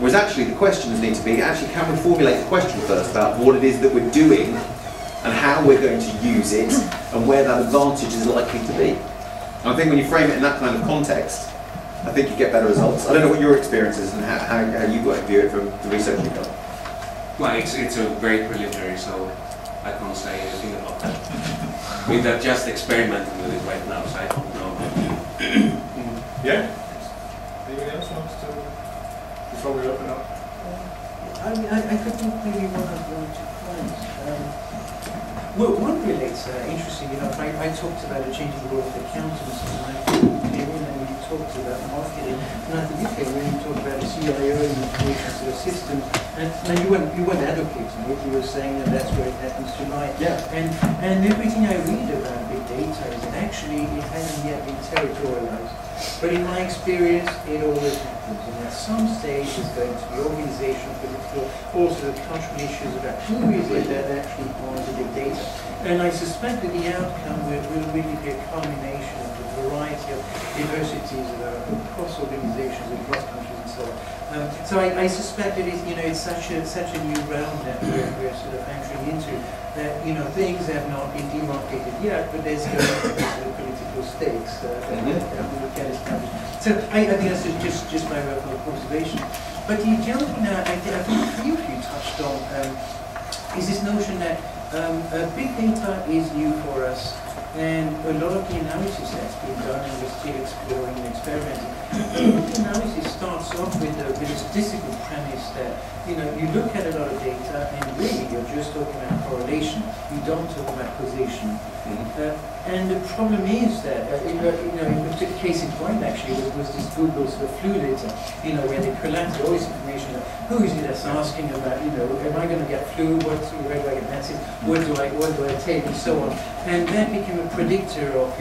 Whereas actually the questions need to be, actually can we formulate the question first about what it is that we're doing and how we're going to use it and where that advantage is likely to be. And I think when you frame it in that kind of context, I think you get better results. I don't know what your experience is and how you view it from the research you've done. Well, it's a very preliminary, so I can't say anything about that. We've just experimenting with it right now, so I don't know. Yeah? Anyone else wants to, before we open up? I could think maybe one or two points. Well, one relates, interesting, I talked about the changing role of accountants and when you talked about marketing, and I think when you talked about the CIO and information sort of systems, and you weren't advocating it, you were saying that that's where it happens tonight. Yeah. And everything I read about big data is that actually it hasn't yet been territorialized. But in my experience, it always happens. And at some stage, there's going to be organizational, political, also the cultural issues about who is it that actually owns the big data. And I suspect that the outcome will really be a culmination of the variety of diversities across organizations, across countries, and so on. So I suspect that it's such a new realm that we're sort of entering into. That things have not been demarcated yet, but there's going to be sort of political stakes that we can establish. So I think that's just my observation. But the other thing that I think a few of you touched on is this notion that big data is new for us, and a lot of the analysis that's been done, and we're still exploring and experimenting. The analysis starts off with a statistical premise that you look at a lot of data, and really you're just talking about correlation. You don't talk about causation. And the problem is that, the case in point actually was this Google sort of flu data, where they collected all this information. Who is it that's asking about, am I going to get flu? Where do I get medicine? What do I take? And so on. And that became a predictor of,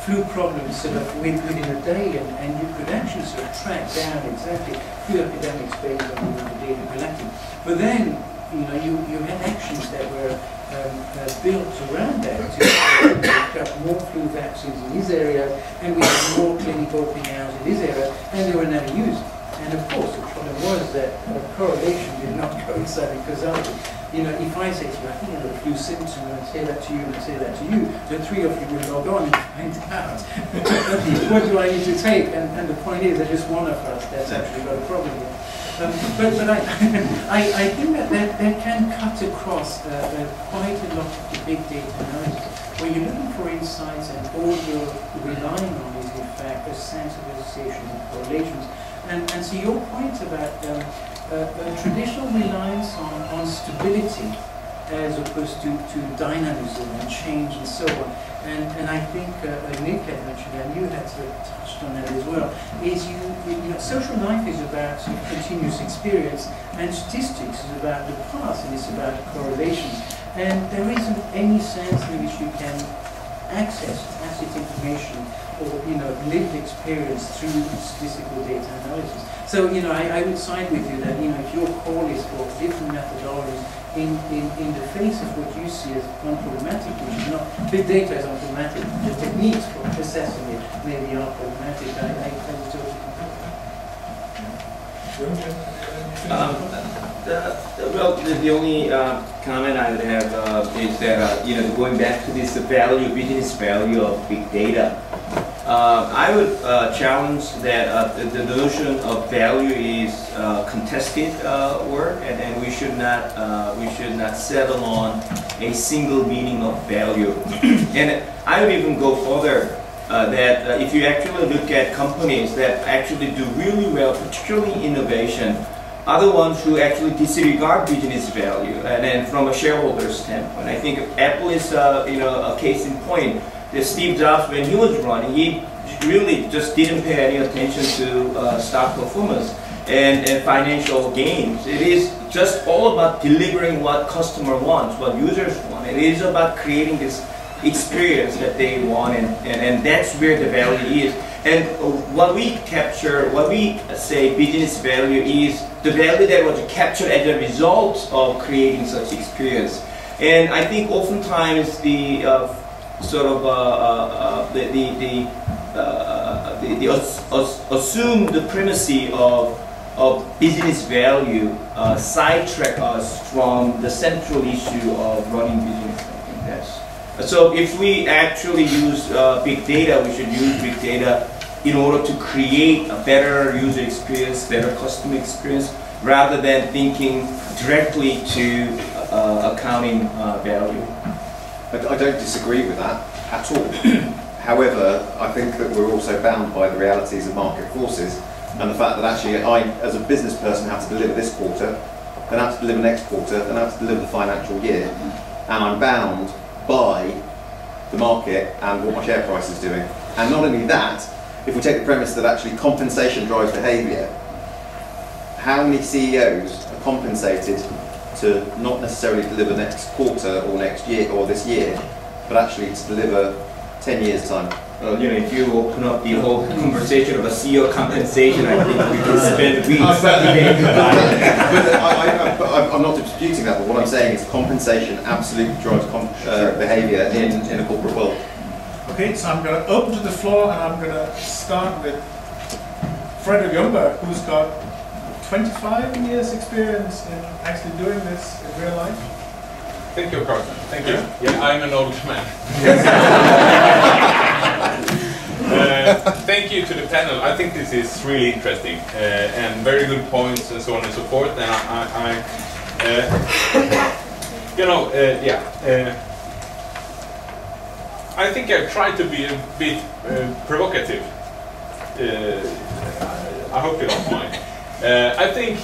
flu problems sort of within a day, and you could actually sort of track down exactly flu epidemics based on the data collected. But then, you had actions that were built around that to pick up more flu vaccines in this area, and we had more clinical opening in this area, and they were never used. And of course, the problem was that correlation did not coincide with causality. If I say to you, I think I have a flu symptom, and I say that to you, and I say that to you, the three of you will log on and find out what do I need to take. And the point is that just one of us that's actually got a problem here. But I think that can cut across quite a lot of the big data analysis. When you're looking for insights, and all you're relying on is in fact a sense of association and correlations. And so your point about traditional reliance on stability as opposed to dynamism and change and so on. And I think Nick had mentioned, and you had sort of touched on that as well, is social life is about sort of continuous experience, and statistics is about the past, and it's about correlation. And there isn't any sense in which you can access tacit information or lived experience through statistical data analysis. So I would side with you that if your call is for different methodologies in the face of what you see as unproblematic, which is not big data is unproblematic, the techniques for assessing it maybe are problematic. I would totally Well, the only comment I would have is that going back to this business value of big data, I would challenge that the notion of value is contested word, and we should not settle on a single meaning of value. And I would even go further. That if you actually look at companies that actually do really well, particularly innovation, are the ones who actually disregard business value, and then from a shareholder standpoint, I think Apple is a case in point. Steve Jobs, when he was running, he really just didn't pay any attention to stock performance and financial gains. It is just all about delivering what customer wants, what users want. It is about creating this experience that they want, and that's where the value is. And what we capture, what we say business value is the value that was captured as a result of creating such experience. And I think oftentimes the assume the primacy of business value sidetrack us from the central issue of running business. I think that's so. If we actually use big data, we should use big data in order to create a better user experience, better customer experience, rather than thinking directly to accounting value. I don't disagree with that at all. However, I think that we're also bound by the realities of market forces and the fact that actually I, as a business person, have to deliver this quarter, then have to deliver next quarter, then have to deliver the financial year, and I'm bound by the market and what my share price is doing. And not only that, if we take the premise that actually compensation drives behaviour, how many CEOs are compensated to not necessarily deliver next quarter or next year or this year, but actually to deliver 10 years' time? Well, you know, if you open up the whole conversation of a CEO compensation, I think we can spend weeks debating about it. But I'm not disputing that, but what I'm saying is compensation absolutely drives behaviour in a corporate world. Okay, so I'm going to open to the floor, and I'm going to start with Frederick Youngberg, who's got 25 years experience in actually doing this in real life. Thank you, Carsten. Thank you. Yeah, I'm an old man. Thank you to the panel. I think this is really interesting and very good points and so on and so forth. And I think I tried to be a bit provocative. I hope you don't mind. I think,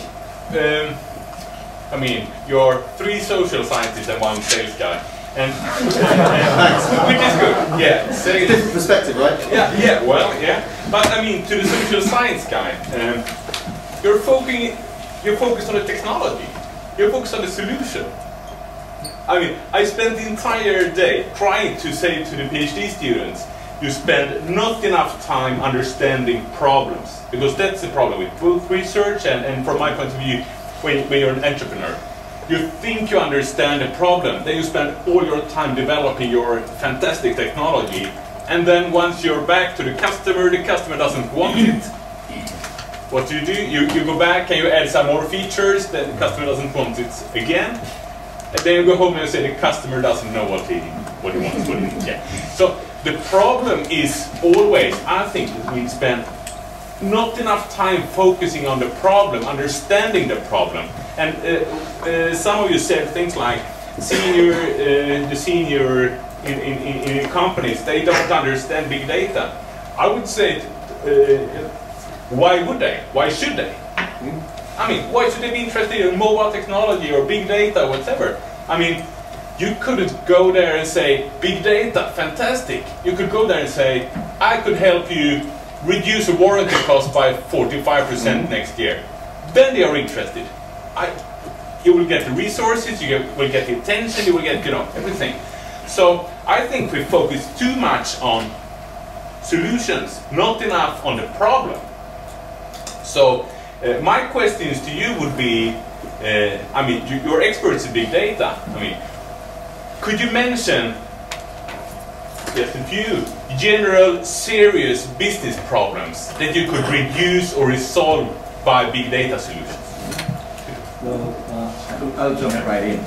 I mean, you're 3 social scientists and 1 sales guy, and which is good. Yeah, different perspective, right? Yeah. Well, yeah. But I mean, to the social science guy, you're focused on the technology. You're focused on the solution. I mean, I spent the entire day trying to say to the PhD students, you spend not enough time understanding problems, because that's the problem with both research and from my point of view, when you're an entrepreneur. You think you understand the problem, then you spend all your time developing your fantastic technology, and then once you're back to the customer doesn't want it. What do? You go back and you add some more features, then the customer doesn't want it again, and then you go home and you say the customer doesn't know what he wants, what he needs. Yeah. So the problem is always, I think, that we spend not enough time focusing on the problem, understanding the problem. And some of you said things like the senior in companies, they don't understand big data. I would say, why would they? Why should they? I mean, why should they be interested in mobile technology or big data, whatever? I mean, you couldn't go there and say, big data, fantastic. You could go there and say, I could help you reduce a warranty cost by 45% next year. Then they are interested. You will get the resources, you will get the attention, you will get, everything. So I think we focus too much on solutions, not enough on the problem. So my questions to you would be, I mean, you're experts in big data. I mean, could you mention just a few general, serious business problems that you could reduce or resolve by big data solutions? Well, I'll jump right in.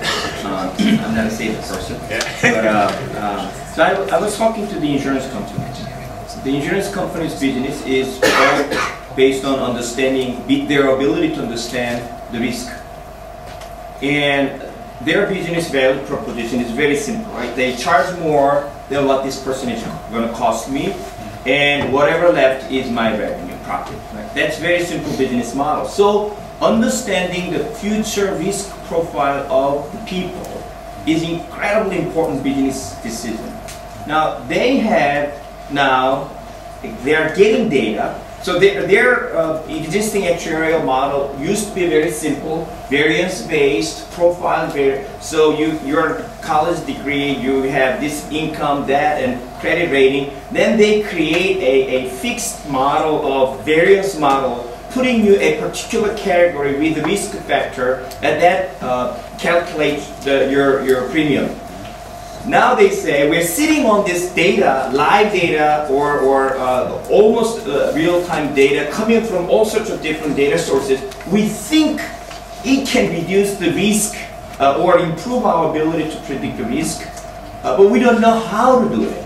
I'm not a safe person. Yeah. But, so I was talking to the insurance company. The insurance company's business is all based on understanding, their ability to understand the risk. And their business value proposition is very simple, right? They charge more than what this person is going to cost me, and whatever left is my revenue profit. Right? That's very simple business model. So understanding the future risk profile of the people is incredibly important business decision. Now they are getting data. So their existing actuarial model used to be very simple, variance-based, profile-based. So your college degree, you have this income, that, and credit rating. Then they create a fixed model of variance model, putting you a particular category with the risk factor, and that calculates your premium. Now they say we're sitting on this data, live data, or almost real-time data coming from all sorts of different data sources. We think it can reduce the risk or improve our ability to predict the risk, but we don't know how to do it.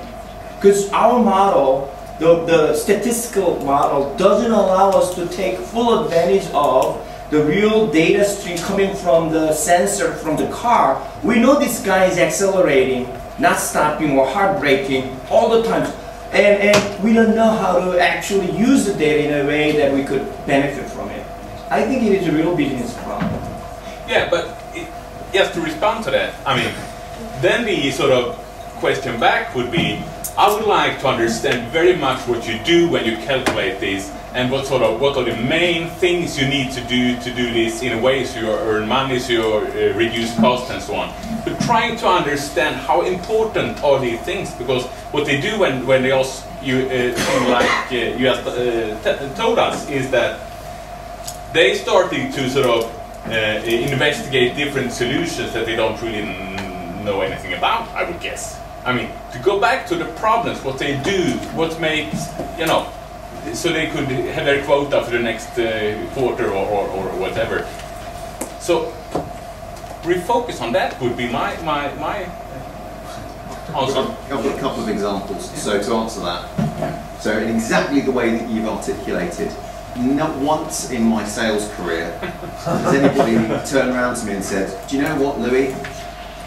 Because our model, the statistical model, doesn't allow us to take full advantage of the real data stream coming from the sensor from the car. We know this guy is accelerating, not stopping or hard braking all the time. And we don't know how to actually use the data in a way that we could benefit from it. I think it is a real business problem. Yeah, but just to respond to that, I mean, then the sort of question back would be, I would like to understand very much what you do when you calculate this, and what are the main things you need to do this in a way so you earn money, so you reduce costs and so on. But trying to understand how important are these things, because what they do when they also you told us is that they started to sort of investigate different solutions that they don't really know anything about, I would guess. I mean, to go back to the problems, what they do, what makes, you know, so they could have their quota for the next quarter or whatever. So, refocus on that would be my answer. I've got a couple of examples, so to answer that. So in exactly the way that you've articulated, not once in my sales career has anybody turned around to me and said, do you know what, Louis?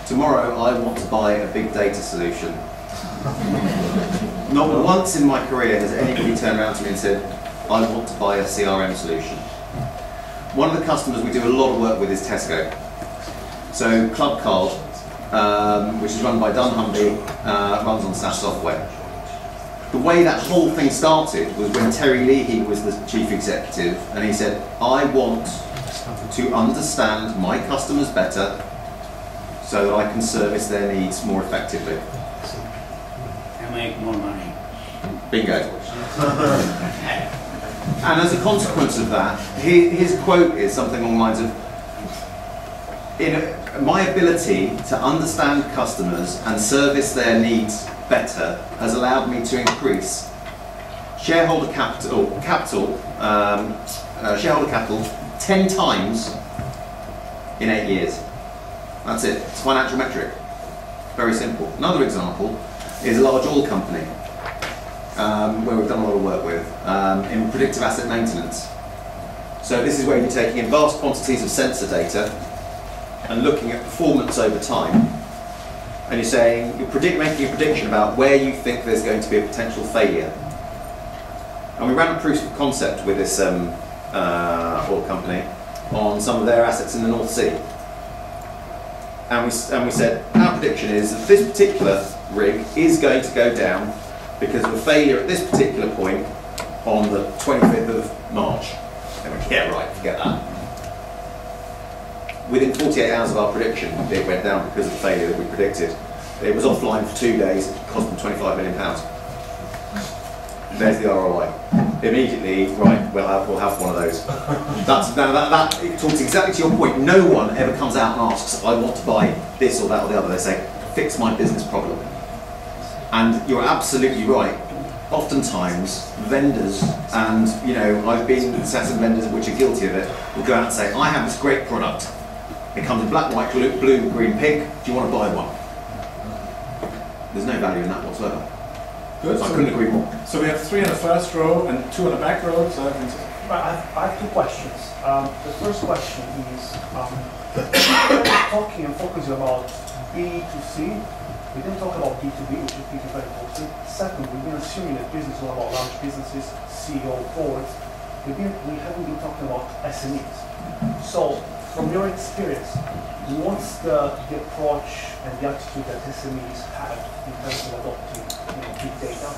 Tomorrow I want to buy a big data solution. Not once in my career has anybody turned around to me and said, I want to buy a CRM solution. One of the customers we do a lot of work with is Tesco. So Club Card, which is run by dunnhumby, runs on SaaS software. The way that whole thing started was when Terry Leahy was the chief executive, and he said, I want to understand my customers better so that I can service their needs more effectively. And make more money. Bingo. And as a consequence of that, his quote is something along the lines of, my ability to understand customers and service their needs better has allowed me to increase shareholder capital 10 times in 8 years. That's it. It's a financial metric. Very simple. Another example is a large oil company where we've done a lot of work with in predictive asset maintenance. So this is where you're taking in vast quantities of sensor data and looking at performance over time, and you're saying, you're making a prediction about where you think there's going to be a potential failure. And we ran a proof of concept with this oil company on some of their assets in the North Sea. And we said, our prediction is that this particular rig is going to go down because of a failure at this particular point on the 25th of March. And we went, yeah, right, forget that. Within 48 hours of our prediction, it went down because of the failure that we predicted. It was offline for 2 days, it cost them £25 million. There's the ROI. Immediately, right, we'll have one of those. It talks exactly to your point. No one ever comes out and asks, I want to buy this or that or the other. They say, fix my business problem. And you're absolutely right. Oftentimes, vendors, and I've been assessing vendors which are guilty of it, will go out and say, I have this great product. It comes in black, white, blue, green, pink. Do you want to buy one? There's no value in that whatsoever. Good. So I couldn't agree more. So we have 3 in the first row and 2 in the back row. So I have 2 questions. The first question is, talking and focusing about B2C. We didn't talk about B2B, which I think is very important. Second, we've been assuming that business is all about large businesses, CEO forwards. We haven't been talking about SMEs. So, from your experience, what's the approach and the attitude that SMEs have in terms of adopting big data?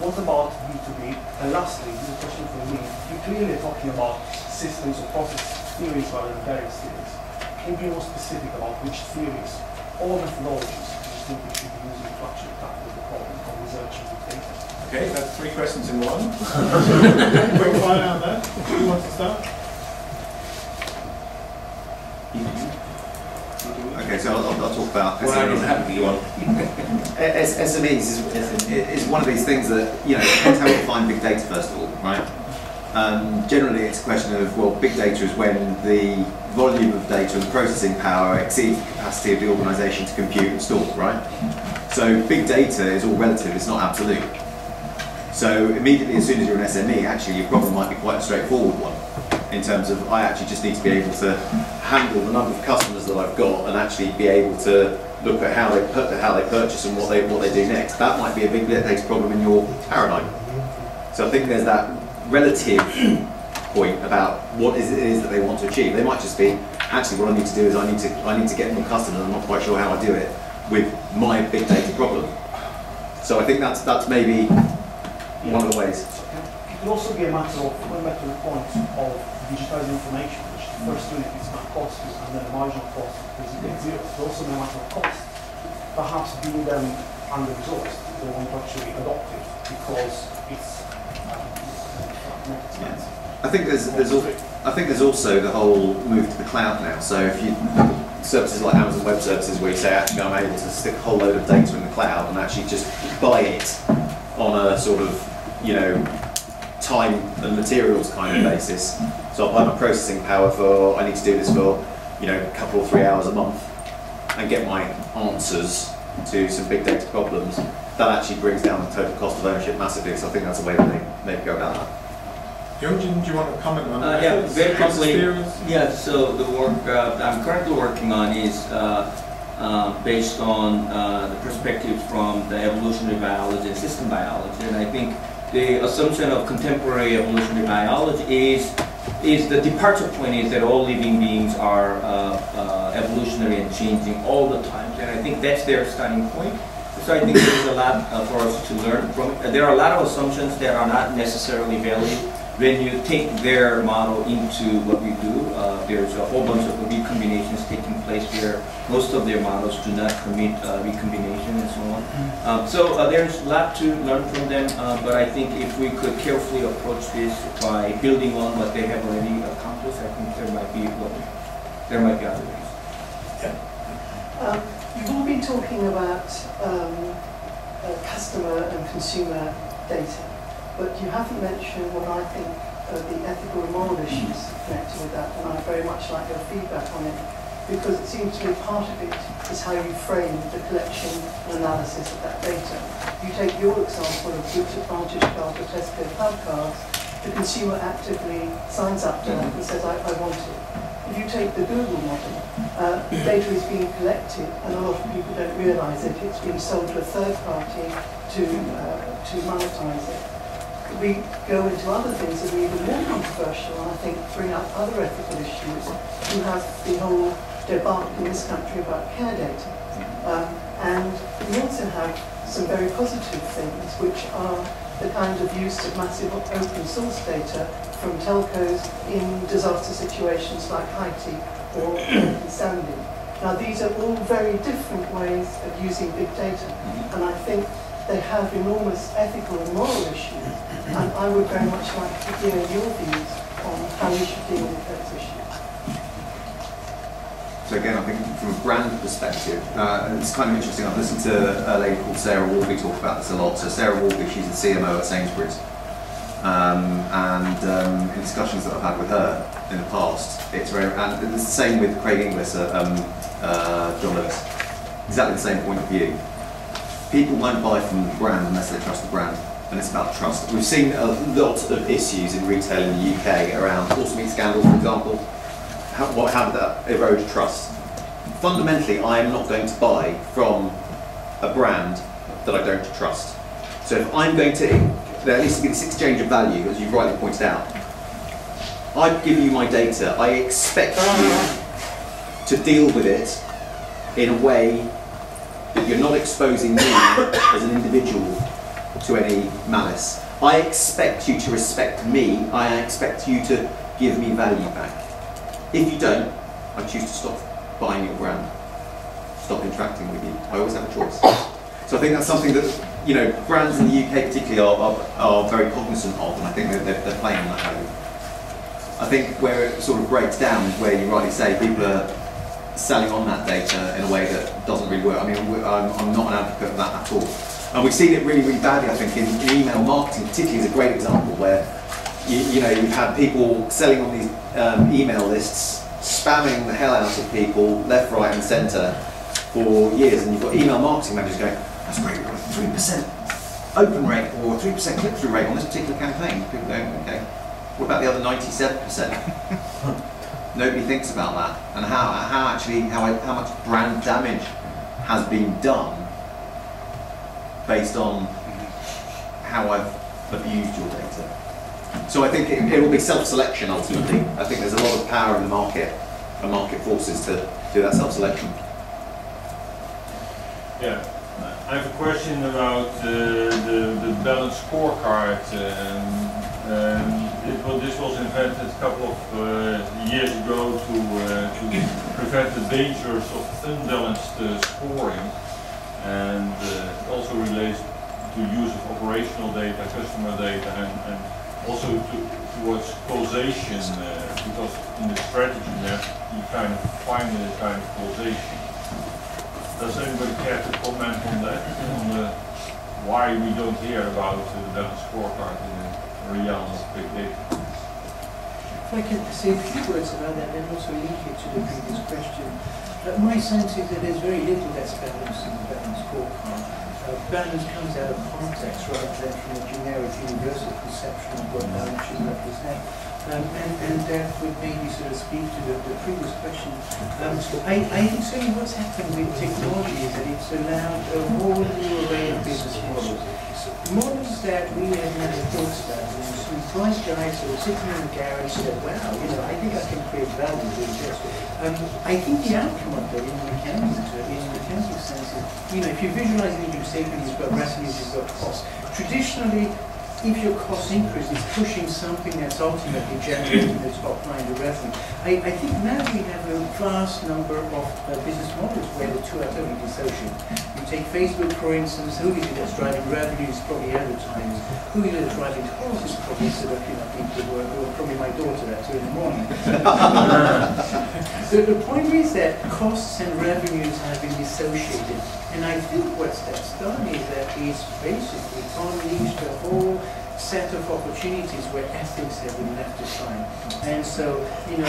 What about B2B? And lastly, this is a question for me. You're clearly talking about systems or process theories rather than various theories. Can you be more specific about which theories or methodologies you think we should be using to actually tackle the problem of researching big data? Okay, that's 3 questions in one. Quick fire on that. Who wants to start? Okay, so I'll talk about Well, I don't have to be one. SMEs is one of these things that, you know, depends how you define big data first of all, right? Generally it's a question of, well, big data is when the volume of data and the processing power exceeds the capacity of the organisation to compute and store, right? So big data is all relative, it's not absolute. So immediately as soon as you're an SME, actually your problem might be quite a straightforward one. In terms of, I actually just need to be able to handle the number of customers that I've got and actually be able to look at how they purchase and what they do next. That might be a big data problem in your paradigm. So I think there's that relative point about what it is that they want to achieve. They might just be, actually what I need to do is I need to get more customers. I'm not quite sure how I do it with my big data problem. So I think that's maybe one of the ways. It could also be a matter of, going back to the point of digitizing information, which the first unit is not cost you, and then the marginal cost is zero. It's also a matter of cost. Perhaps being them under-resourced, they won't actually adopt it because it's not expensive. I think there's also the whole move to the cloud now. So if you services like Amazon Web Services, where you say actually I'm able to stick a whole load of data in the cloud and actually just buy it on a sort of, you know, time and materials kind of basis. So I'll buy my processing power for, I need to do this for, you know, a couple or 3 hours a month and get my answers to some big data problems. That actually brings down the total cost of ownership massively. So I think that's a way that they go about that. Youngjin, do you want to comment on that? Yeah, very quickly. Yeah, so the work I'm currently working on is based on the perspectives from the evolutionary biology and system biology. And I think the assumption of contemporary evolutionary biology is the departure point is that all living beings are evolutionary and changing all the time. And I think that's their starting point. So I think there's a lot for us to learn from it. There are a lot of assumptions that are not necessarily valid. When you take their model into what we do, there's a whole bunch of recombinations taking place where most of their models do not permit recombination and so on. So there's a lot to learn from them, but I think if we could carefully approach this by building on what they have already accomplished, I think there might be other ways. Yeah. You've all been talking about customer and consumer data. But you haven't mentioned what I think are the ethical and moral issues connected with that, and I'd very much like your feedback on it, because it seems to me part of it is how you frame the collection and analysis of that data. You take your example of Group's Advantage card or Tesco Club cards, the consumer actively signs up to that and says, I want it. If you take the Google model, data is being collected, and a lot of people don't realise it. It's being sold to a third party to monetize it. We go into other things that are even more controversial, and I think bring up other ethical issues. You have the whole debacle in this country about care data. And we also have some very positive things, which are the kind of use of massive open source data from telcos in disaster situations like Haiti or Sandy. Now, these are all very different ways of using big data, and I think they have enormous ethical and moral issues, and I would very much like to hear your views on how we should deal with those issues. So again, I think from a brand perspective, it's kind of interesting. I've listened to a lady called Sarah Walby talk about this a lot. So Sarah Walby, she's the CMO at Sainsbury's, and in discussions that I've had with her in the past, it's very, and it's the same with Craig Inglis at John Lewis. Exactly the same point of view. People won't buy from the brand unless they trust the brand, and it's about trust. We've seen a lot of issues in retail in the UK around horse meat scandals, for example. How did that erode trust? Fundamentally, I am not going to buy from a brand that I don't trust. So if I'm going to, there needs to be this exchange of value, as you've rightly pointed out. I give you my data, I expect you to deal with it in a way that you're not exposing me as an individual to any malice. I expect you to respect me, I expect you to give me value back. If you don't, I choose to stop buying your brand, stop interacting with you. I always have a choice. So I think that's something that, you know, brands in the UK particularly are very cognizant of, and I think that they're playing on that value. I think where it sort of breaks down is where you rightly say people are selling on that data in a way that doesn't really work. I mean, I'm not an advocate of that at all. And we've seen it really, really badly, I think, in email marketing particularly is a great example where, you know, you've had people selling on these email lists, spamming the hell out of people left, right and centre for years, and you've got email marketing managers going, that's great, we've got a 3% open rate or a 3% click-through rate on this particular campaign. People go, okay, what about the other 97%? Nobody thinks about that, and how much brand damage has been done based on how I've abused your data. So I think it will be self-selection ultimately. I think there's a lot of power in the market and market forces to do that self-selection. Yeah, I have a question about the balanced scorecard. This was invented a couple of years ago to prevent the dangers of unbalanced scoring, and it also relates to use of operational data, customer data, and also towards causation, because in the strategy map you kind of find a kind of causation. Does anybody care to comment on that? On why we don't hear about the balanced scorecard in the realm of big data? If I can say a few words about that and also link it to the previous question. My sense is that there's very little that's balanced in the balanced scorecard. Balance comes out of context rather than from a generic universal conception of what balance should represent. And that would maybe sort of speak to the previous question. I think certainly what's happened with technology is that it's allowed a whole new array of business models. Models that we had never thought about. Some bright guys who were sitting in the garage said, wow, you know, I think I can create value with this. I think the outcome of that in the mechanics sense is, you know, if you visualize an income statement, you've got revenues, you've got costs. Traditionally, if your cost increase is pushing something that's ultimately generating the top line, the revenue. I think now we have a vast number of business models where the two are totally dissociated. You take Facebook, for instance, who is it that's driving revenue? It's probably advertising. Who is it that's driving costs? It's probably sort of, you know, people who are probably my daughter at 2 in the morning. So the point is that costs and revenues have been dissociated. And I think what that's done is that it's basically unleashed a whole set of opportunities where ethics have been left aside. And so, you know,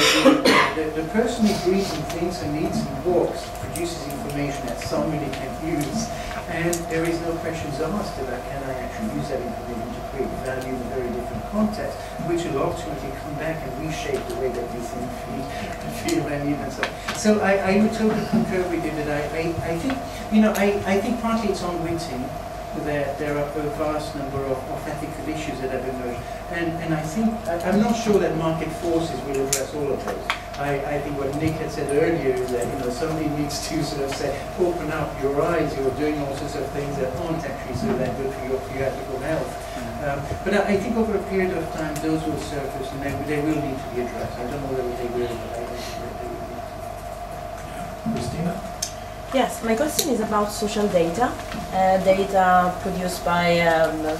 the person who breathes and thinks and eats and walks produces information that somebody can use. And there is no questions asked about can I actually use that information to create value in a very different context, which will ultimately come back and reshape the way that we think, feel and even so. So I would totally concur with you that I think, you know, I think partly it's unwitting that there are a vast number of ethical issues that have emerged. And I think, I'm not sure that market forces will address all of those. I think what Nick had said earlier is that, you know, somebody needs to sort of say, open up your eyes, you're doing all sorts of things that aren't actually so that good for your ethical health. But I think over a period of time, those will surface and they will need to be addressed. I don't know whether they will, but I think they will need to. Christina? Yes, my question is about social data, data produced by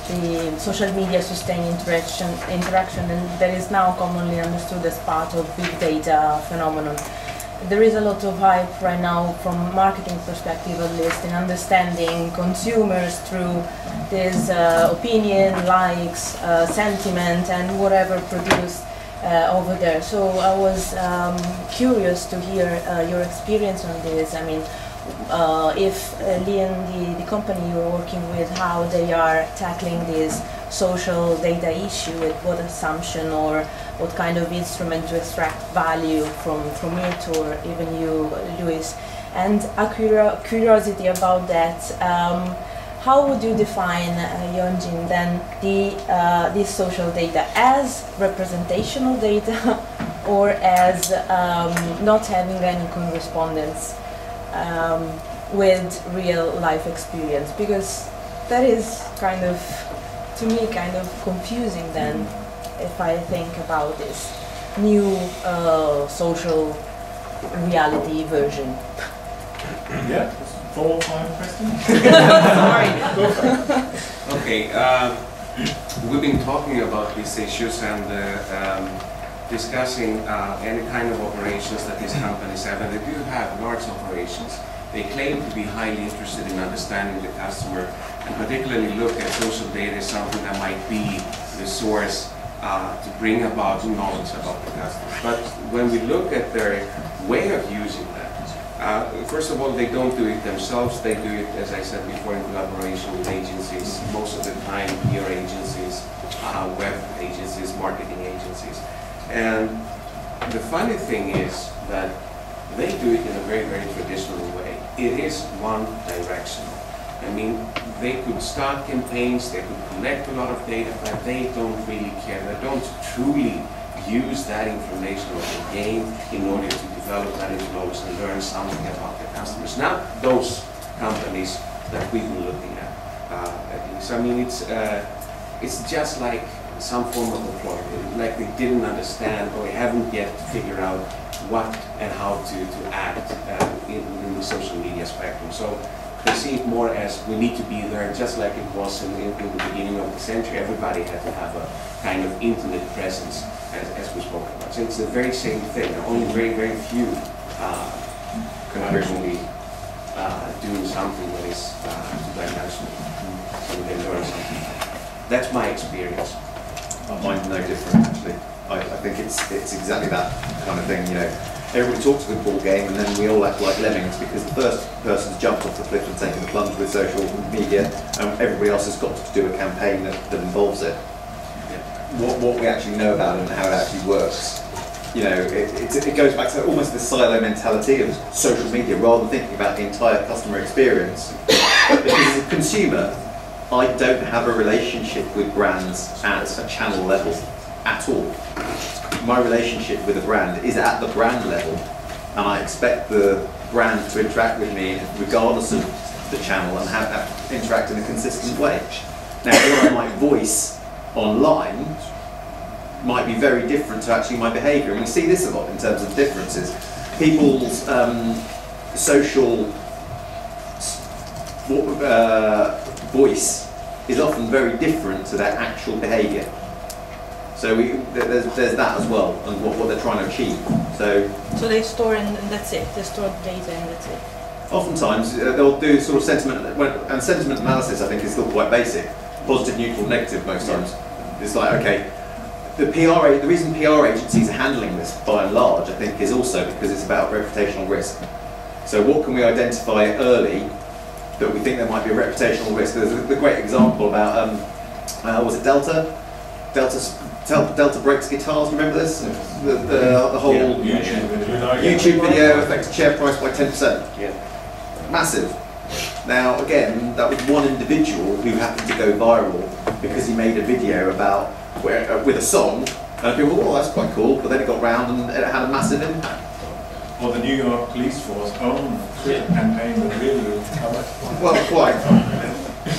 the social media sustained interaction, and that is now commonly understood as part of big data phenomenon. There is a lot of hype right now from marketing perspective at least in understanding consumers through this opinion, likes, sentiment and whatever produced over there. So I was curious to hear your experience on this. I mean, if Lian, the company you're working with, how they are tackling this social data issue, with what assumption or what kind of instrument to extract value from it, or even you, Luis. And a curiosity about that, how would you define, Youngjin, then this social data as representational data or as not having any correspondence with real life experience? Because that is kind of, to me, kind of confusing then, if I think about this new social reality version. Yeah, follow-up question? Sorry. Okay, we've been talking about these issues, and discussing any kind of operations that these companies have, and they do have large operations. They claim to be highly interested in understanding the customer, and particularly look at social data as something that might be the source to bring about knowledge about the customer. But when we look at their way of using that, first of all, they don't do it themselves. They do it, as I said before, in collaboration with agencies, most of the time PR agencies, web agencies, marketing agencies. And the funny thing is that they do it in a very, very traditional way. It is one directional. I mean, they could start campaigns, they could collect a lot of data, but they don't really care. They don't truly use that information or the game in order to develop that into knowledge and learn something about the customers. Not those companies that we've been looking at least. I mean, it's just like some form of employment, like they didn't understand or haven't yet figured out what and how to act in the social media spectrum. So they see it more as we need to be there, just like it was in the beginning of the century. Everybody had to have a kind of internet presence, as we spoke about. So it's the very same thing. Only very, very few can actually do something that is two-dimensional, so they learn something. That's my experience. Mine's no different, actually. I think it's exactly that kind of thing. You know, everybody talks a good ball game, and then we all act like lemmings because the first person's jumped off the cliff and taken the plunge with social media, and everybody else has got to do a campaign that involves it. What we actually know about it and how it actually works. You know, it goes back to almost the silo mentality of social media rather than thinking about the entire customer experience. Because as a consumer, I don't have a relationship with brands at a channel level at all. My relationship with a brand is at the brand level, and I expect the brand to interact with me regardless of the channel and have that interact in a consistent way. Now, what I might voice online might be very different to actually my behaviour, and we see this a lot in terms of differences. People's social voice is often very different to their actual behaviour. So there's that as well, and what they're trying to achieve. So they store and that's it. They store data and that's it. Oftentimes they'll do sort of sentiment, and sentiment analysis I think is still quite basic. Positive, neutral, negative most times. It's like, okay, the reason PR agencies are handling this by and large, I think, is also because it's about reputational risk. So what can we identify early that we think there might be a reputational risk? There's the great example about, was it Delta? Delta breaks guitars, remember this? The whole YouTube video affected share price by 10%. Yeah. Massive. Now, again, that was one individual who happened to go viral because he made a video about with a song, and people thought, oh, that's quite cool, but then it got round and it had a massive impact. Or the New York Police Force own Twitter campaign that really covered. Well, quite.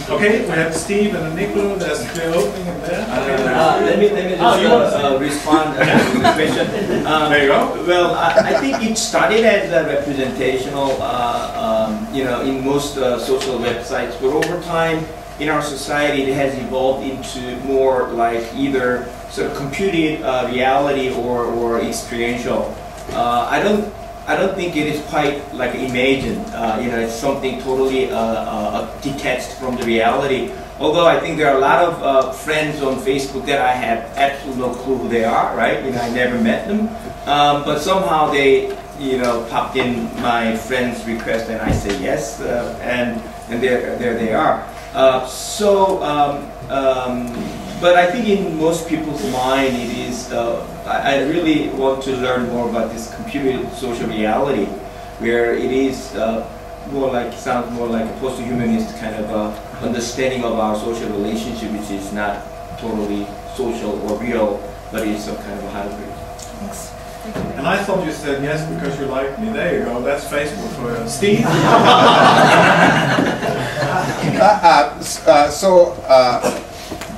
Okay, we have Steve and Nicola. There's a clear opening in there. Let me just respond to the question. There you go. Well, I think it started as a representational, in most social websites, but over time in our society it has evolved into more like either sort of computed reality or experiential. I don't think it is quite like imagined. It's something totally detached from the reality. Although I think there are a lot of friends on Facebook that I have absolutely no clue who they are, right? I never met them, but somehow they, popped in my friend's request, and I say yes, and there they are. But I think in most people's mind it is, I really want to learn more about this computed social reality, where it is sounds more like a post-humanist kind of understanding of our social relationship, which is not totally social or real, but is some kind of a hybrid. Thanks. And I thought you said yes because you like me. There you go. That's Facebook for you. Steve?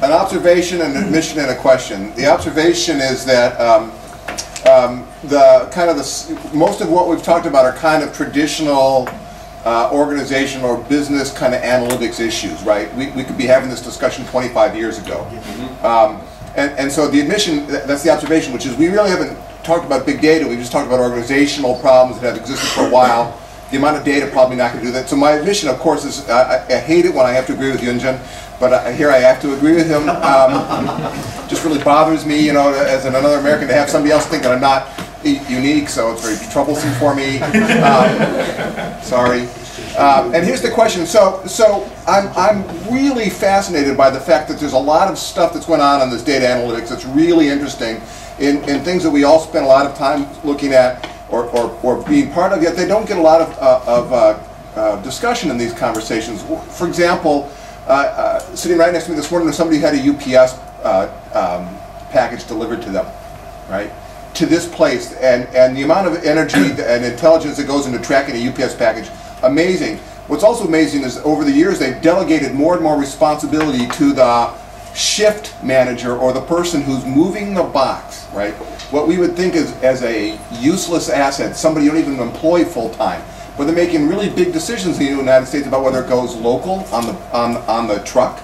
An observation, an admission, and a question. The observation is that most of what we've talked about are kind of traditional organization or business kind of analytics issues, right? We could be having this discussion 25 years ago. And so the admission, that's the observation, which is we really haven't talked about big data, we've just talked about organizational problems that have existed for a while. The amount of data probably not going to do that. So my admission, of course, is I hate it when I have to agree with Youngjin, but here I have to agree with him. Just really bothers me, you know, as another American, to have somebody else think that I'm not unique, so it's very troublesome for me. Sorry. And here's the question. So I'm really fascinated by the fact that there's a lot of stuff that's going on this data analytics that's really interesting in things that we all spend a lot of time looking at or being part of, yet they don't get a lot of discussion in these conversations. For example, sitting right next to me this morning, somebody had a UPS package delivered to them, right? To this place, and the amount of energy and intelligence that goes into tracking a UPS package, amazing. What's also amazing is over the years they've delegated more and more responsibility to the shift manager or the person who's moving the box, right? What we would think is as a useless asset, somebody you don't even employ full time, but they're making really big decisions in the United States about whether it goes local on the truck,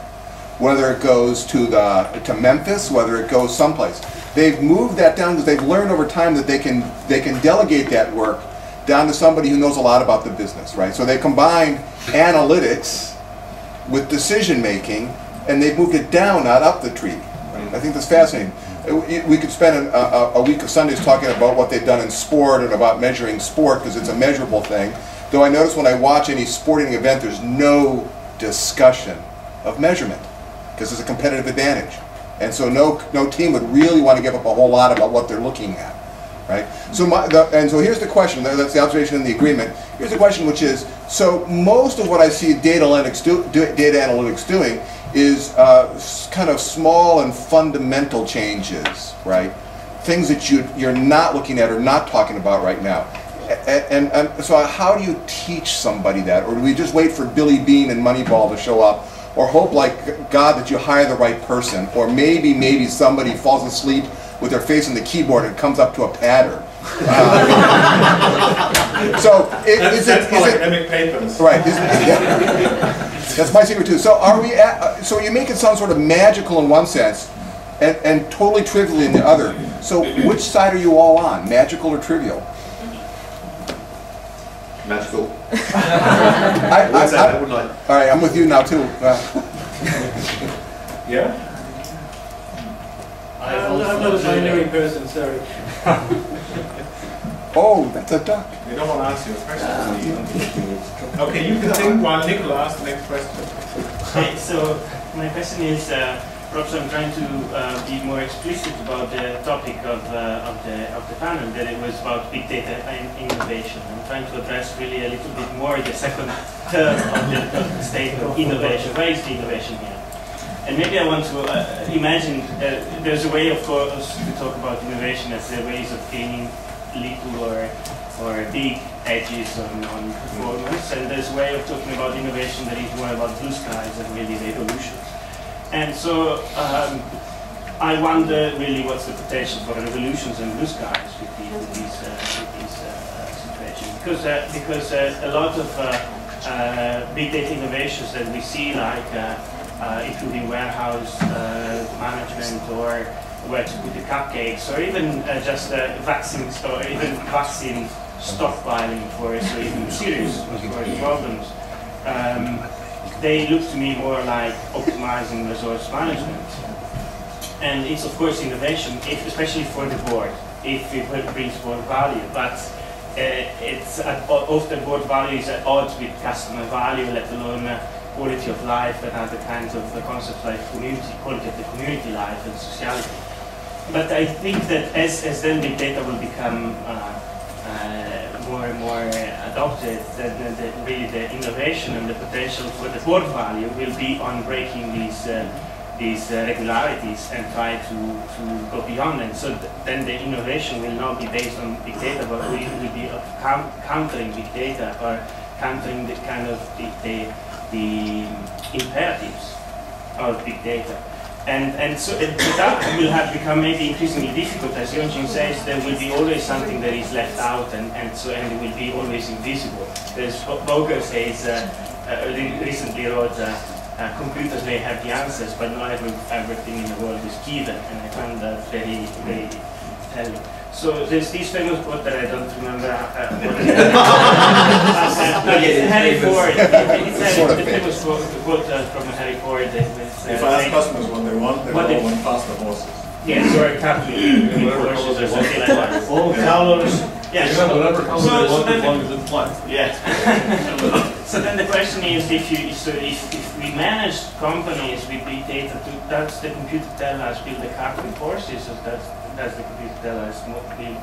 whether it goes to Memphis, whether it goes someplace. They've moved that down because they've learned over time that they can delegate that work down to somebody who knows a lot about the business, right? So they combined analytics with decision making, and they've moved it down, not up the tree. Right? I think that's fascinating. We could spend a week of Sundays talking about what they've done in sport and about measuring sport because it's a measurable thing. Though I notice when I watch any sporting event, there's no discussion of measurement because it's a competitive advantage. And so no team would really want to give up a whole lot about what they're looking at, right? So so here's the question. That's the observation in the agreement. Here's the question, which is, so most of what I see data analytics doing is kind of small and fundamental changes, right? Things that you're not looking at or not talking about right now. And so how do you teach somebody that? Or do we just wait for Billy Bean and Moneyball to show up? Or hope like God that you hire the right person? Or maybe somebody falls asleep with their face on the keyboard and comes up to a pattern. So that's academic papers. Right. That's my secret too. So are we so you make it sound sort of magical in one sense and totally trivial in the other. So which side are you all on? Magical or trivial? Magical. All right, I'm with you now too. Yeah? I'm not a binary person, sorry. Oh, that's a duck. They don't want to ask you a question. Okay, you can think while Nicola asks the next question. Okay, so my question is, perhaps I'm trying to be more explicit about the topic of the panel, that it was about big data and innovation. I'm trying to address really a little bit more the second term of the state of innovation. Where is the innovation here? And maybe I want to imagine there's a way, of course, to talk about innovation as a ways of gaining little or big edges on performance, and there's a way of talking about innovation that is more about blue skies and really revolutions. And so I wonder really what's the potential for revolutions and blue skies with these situations, because a lot of big data innovations that we see, like including warehouse management or where to put the cupcakes, or even just vaccine stockpiling for so even serious problems. They look to me more like optimizing resource management. And it's of course innovation, especially for the board, if it brings board value. But it's often board value is at odds with customer value, let alone quality of life and other kinds of concepts like quality of the community life and sociality. But I think that as then big data will become more and more adopted, then really the innovation and the potential for the board value will be on breaking these regularities and try to go beyond them. So then the innovation will not be based on big data, but will be countering big data or countering the kind of the imperatives of big data. And so that will have become maybe increasingly difficult. As Youngjin says, there will be always something that is left out, and it will be always invisible. There's Boger says, recently wrote, computers may have the answers, but not everything in the world is given, and I found that very, very telling. So there's this famous quote that I don't remember. It's Harry Ford. It's the famous quote from Harry Ford. If I ask customers what they want faster horses. Yes, or captain horses or something like that. All colors. Yes. Whatever color they want, as long as it's black. Yes. So then the question is, if we manage companies with big data, does the computer tell us build the carbon forces, or does the computer tell us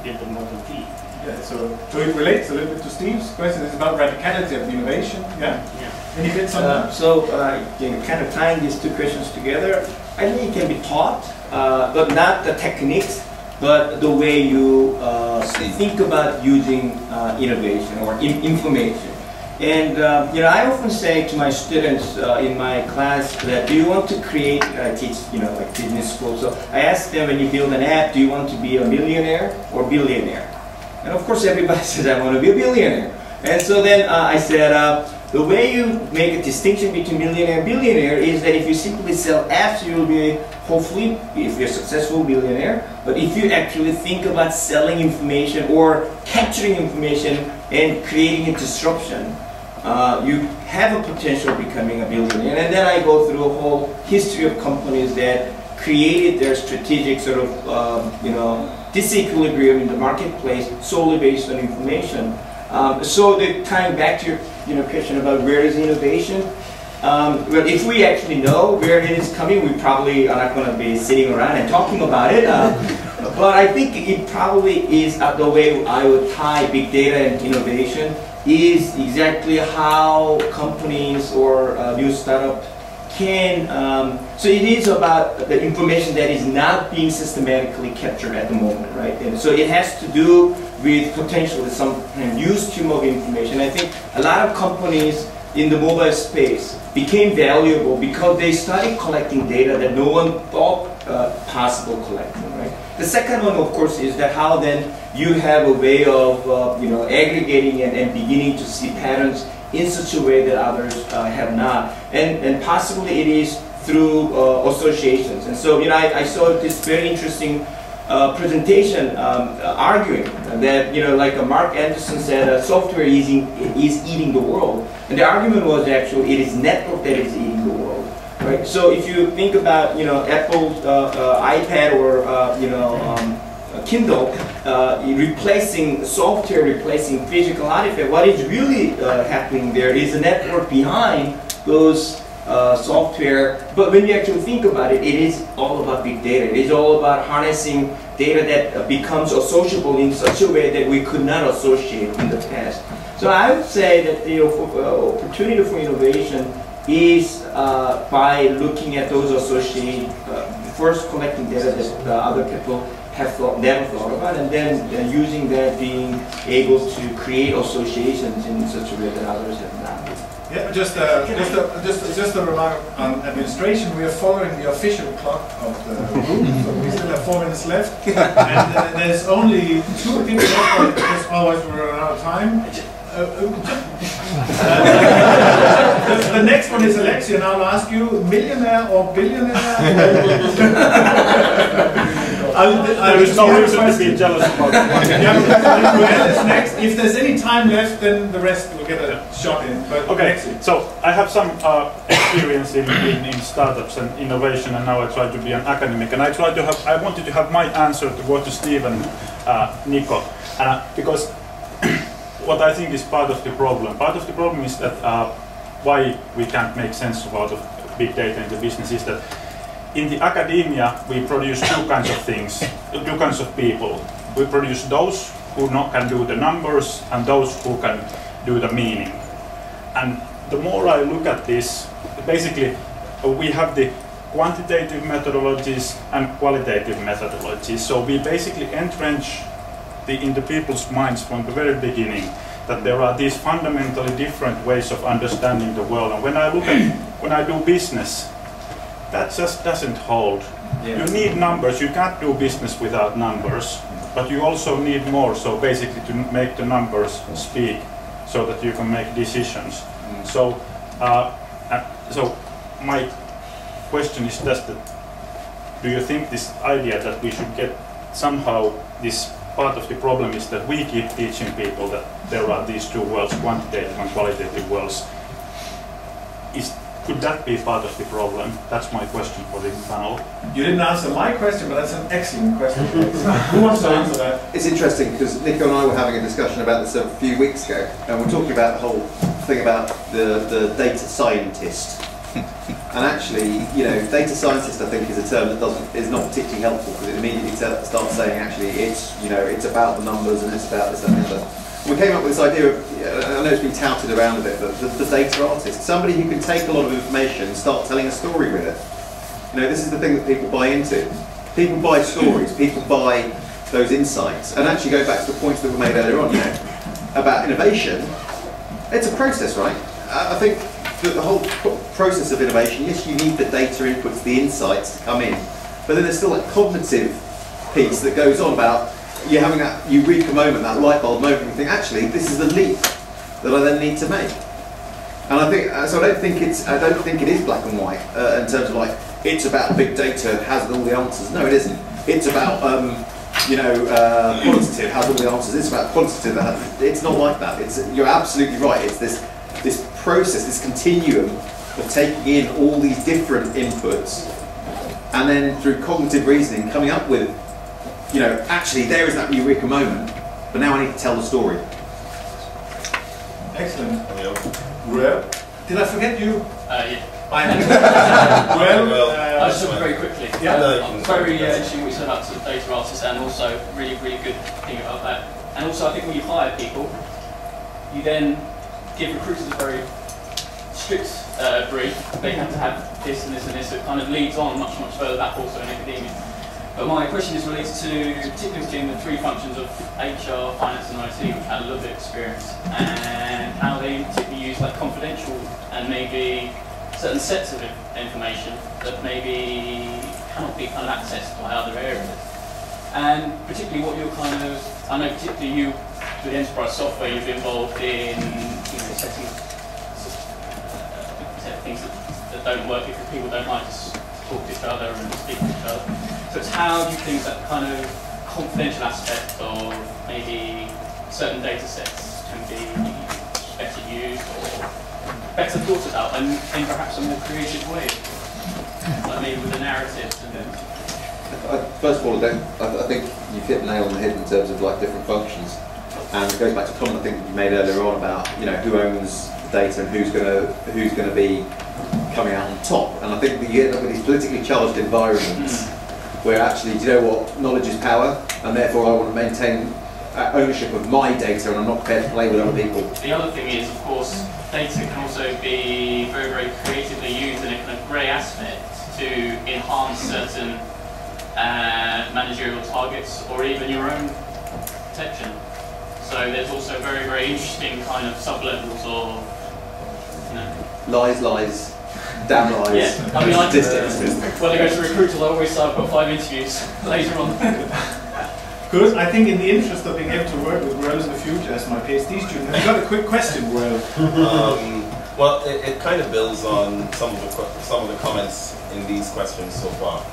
build the Model T? Yeah, so it relates a little bit to Steve's question. It's about radicality of the innovation. Yeah. Any bits on that? So, kind of tying these two questions together, I think it can be taught, but not the techniques, but the way you think about using innovation or information. And I often say to my students in my class that, do you want to create? I teach, like business school. So I ask them, when you build an app, do you want to be a millionaire or billionaire? And of course, everybody says, I want to be a billionaire. And so then I said, the way you make a distinction between millionaire and billionaire is that if you simply sell apps, you will be, hopefully, if you're a successful billionaire. But if you actually think about selling information or capturing information and creating a disruption, you have a potential of becoming a billionaire. And then I go through a whole history of companies that created their strategic sort of, disequilibrium in the marketplace solely based on information. So tying back to your question about where is innovation, well, if we actually know where it is coming, we probably are not going to be sitting around and talking about it. But I think it probably is the way I would tie big data and innovation is exactly how companies or new startup can, so it is about the information that is not being systematically captured at the moment, right? And so it has to do with potentially some new stream of information. I think a lot of companies in the mobile space became valuable because they started collecting data that no one thought possible collecting, right? The second one, of course, is that how then you have a way of aggregating and beginning to see patterns in such a way that others have not. And possibly it is through associations. And so, I saw this very interesting presentation arguing that, like Mark Anderson said, software is eating the world. And the argument was actually it is network that is eating the world. Right? So if you think about, Apple's iPad or, Kindle replacing software, replacing physical artifact, what is really happening there is a network behind those software. But when you actually think about it, it is all about big data. It is all about harnessing data that becomes associable in such a way that we could not associate in the past. So I would say that the opportunity for innovation is by looking at those associated, first collecting data that other people have never thought about, and then using that, being able to create associations in such a way that others have not. Yeah, just a remark on administration. We are following the official clock of the room, so we still have 4 minutes left, and there's only 2 people left, because otherwise we'll run out of time. The next one is Alexia, and I'll ask you, millionaire or billionaire? There is no reason to be jealous about that. Is next. If there's any time left, then the rest will get a shot in. But okay, so I have some experience in startups and innovation, and now I try to be an academic. And I wanted to have my answer to go to Steve and Nico, because what I think is part of the problem. Part of the problem is that why we can't make sense out of big data in the business is that in the academia we produce 2 kinds of things, 2 kinds of people. We produce those who can do the numbers and those who can do the meaning. And the more I look at this, basically we have the quantitative methodologies and qualitative methodologies. So we basically entrench in the people's minds from the very beginning that there are these fundamentally different ways of understanding the world. And when I do business, that just doesn't hold. Yeah. You need numbers. You can't do business without numbers, but you also need more. So basically to make the numbers speak so that you can make decisions. So my question is just that, do you think this idea that we should get somehow this part of the problem is that we keep teaching people that there are these two worlds, quantitative and qualitative worlds, could that be part of the problem? That's my question for the panel. You didn't answer my question, but that's an excellent question. Who wants to answer that? It's interesting because Nico and I were having a discussion about this a few weeks ago, and we're talking about the whole thing about the data scientist. And actually, you know, data scientist I think is a term that is not particularly helpful because it immediately starts saying actually it's, you know, it's about the numbers and it's about this and the other. We came up with this idea of, I know it's been touted around a bit, but the data artist, somebody who can take a lot of information and start telling a story with it. You know, this is the thing that people buy into. People buy stories, people buy those insights. And actually go back to the points that were made earlier on, you know, about innovation. It's a process, right? I think that the whole process of innovation, yes, you need the data inputs, the insights to come in, but then there's still that cognitive piece that goes on about you're having that eureka moment, that light bulb moment, and you think, actually, this is the leap that I then need to make. And I think, so I don't think it is black and white in terms of like, it's about big data, has all the answers. No, it isn't. It's about, you know, quantitative, has all the answers. It's about quantitative, it's not like that. You're absolutely right. It's this process, this continuum of taking in all these different inputs, and then through cognitive reasoning, coming up with, you know, actually there is that eureka moment, but now I need to tell the story. Excellent. Well, did I forget you? Yeah. Well, I just talk very quickly. Yeah. Very interesting what you said about sort of data artists, and also really, really good thing about that. And also, I think when you hire people, you then give recruiters a very strict brief. They have to have this and this and this. So it kind of leads on much, much further back also in academia. But my question is related to, particularly between the three functions of HR, finance and IT, which had a little bit of experience, and how they particularly use like confidential and maybe certain sets of information that maybe cannot be kind of accessed by other areas. And particularly what you're kind of, I know particularly you, with enterprise software, you've been involved in, you know, setting things that don't work if people don't like to talk to each other and speak to each other. So it's how do you think that kind of confidential aspect of maybe certain data sets can be better used or better thought about and in perhaps a more creative way, like maybe with a narrative? First of all, I think you've hit the nail on the head in terms of like different functions, and it goes back to a comment I think you made earlier on about, you know, who owns the data and who's going to be coming out on top. And I think that you end up with these politically charged environments where actually, do you know what, knowledge is power, and therefore I want to maintain ownership of my data, and I'm not prepared to play with other people. The other thing is, of course, data can also be very, very creatively used in a kind of grey aspect to enhance certain managerial targets or even your own protection. So there's also very, very interesting kind of sub-levels of, you know... Lies, damn lies. Yeah, I mean, when I go to recruit, I always say I've got 5 interviews later on. Good. I think in the interest of being able to work with Rose in the future as my PhD student, have you got a quick question, Rose? Well, it kind of builds on some of the comments in these questions so far.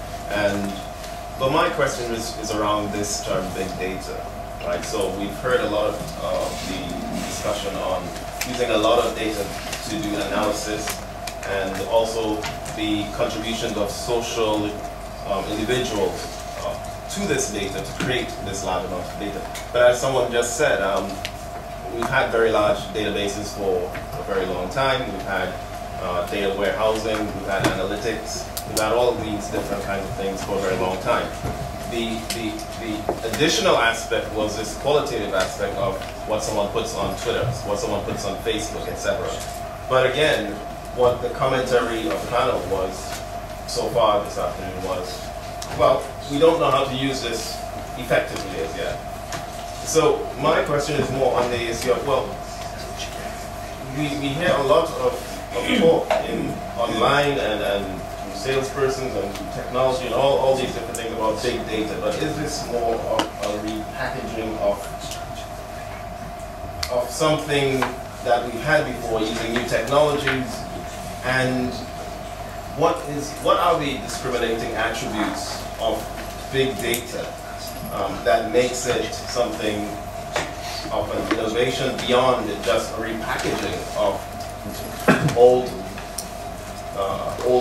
But my question is around this term, big data, right? So we've heard a lot of the discussion on using a lot of data to do analysis, and also the contributions of social individuals to this data to create this large amount of data. But as someone just said, we've had very large databases for a very long time. We've had data warehousing, we've had analytics, we've had all of these different kinds of things for a very long time. The additional aspect was this qualitative aspect of what someone puts on Twitter, what someone puts on Facebook, etc. But again, what the commentary of the panel was so far this afternoon was, well, we don't know how to use this effectively as yet. So my question is more on the issue of, well, we hear a lot of talk online and salespersons and technology and all these different things about big data, but is this more of a repackaging of something that we've had before using new technologies? And what are the discriminating attributes of big data that makes it something of an innovation beyond just a repackaging of old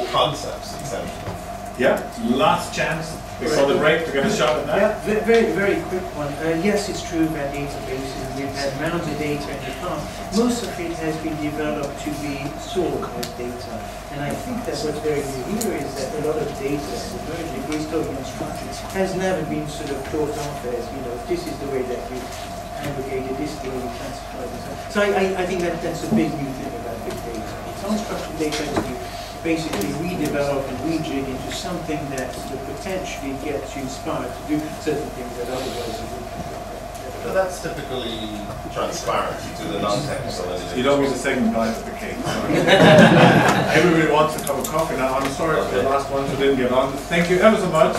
concepts, essentially? Yeah, last chance before the break to get a shot at that. Yeah, very, very quick one. Yes, it's true about databases. We've had mounds of data in the past. Most of it has been developed to be stored as data. And I think that what's very new here is that a lot of data, emerging, historical structures, has never been sort of thought of as, this is the way that you aggregate it, this is the way you classify it. So I think that's a big new thing about big data. It's unstructured data that you basically redevelop and rejig into something that sort of potentially gets you inspired to do certain things that otherwise you wouldn't do. So that's typically transparent to the non-technical individual. You don't get a second bite of the cake. Everybody wants a cup of coffee now. I'm sorry for the last ones who didn't get on. Thank you ever so much.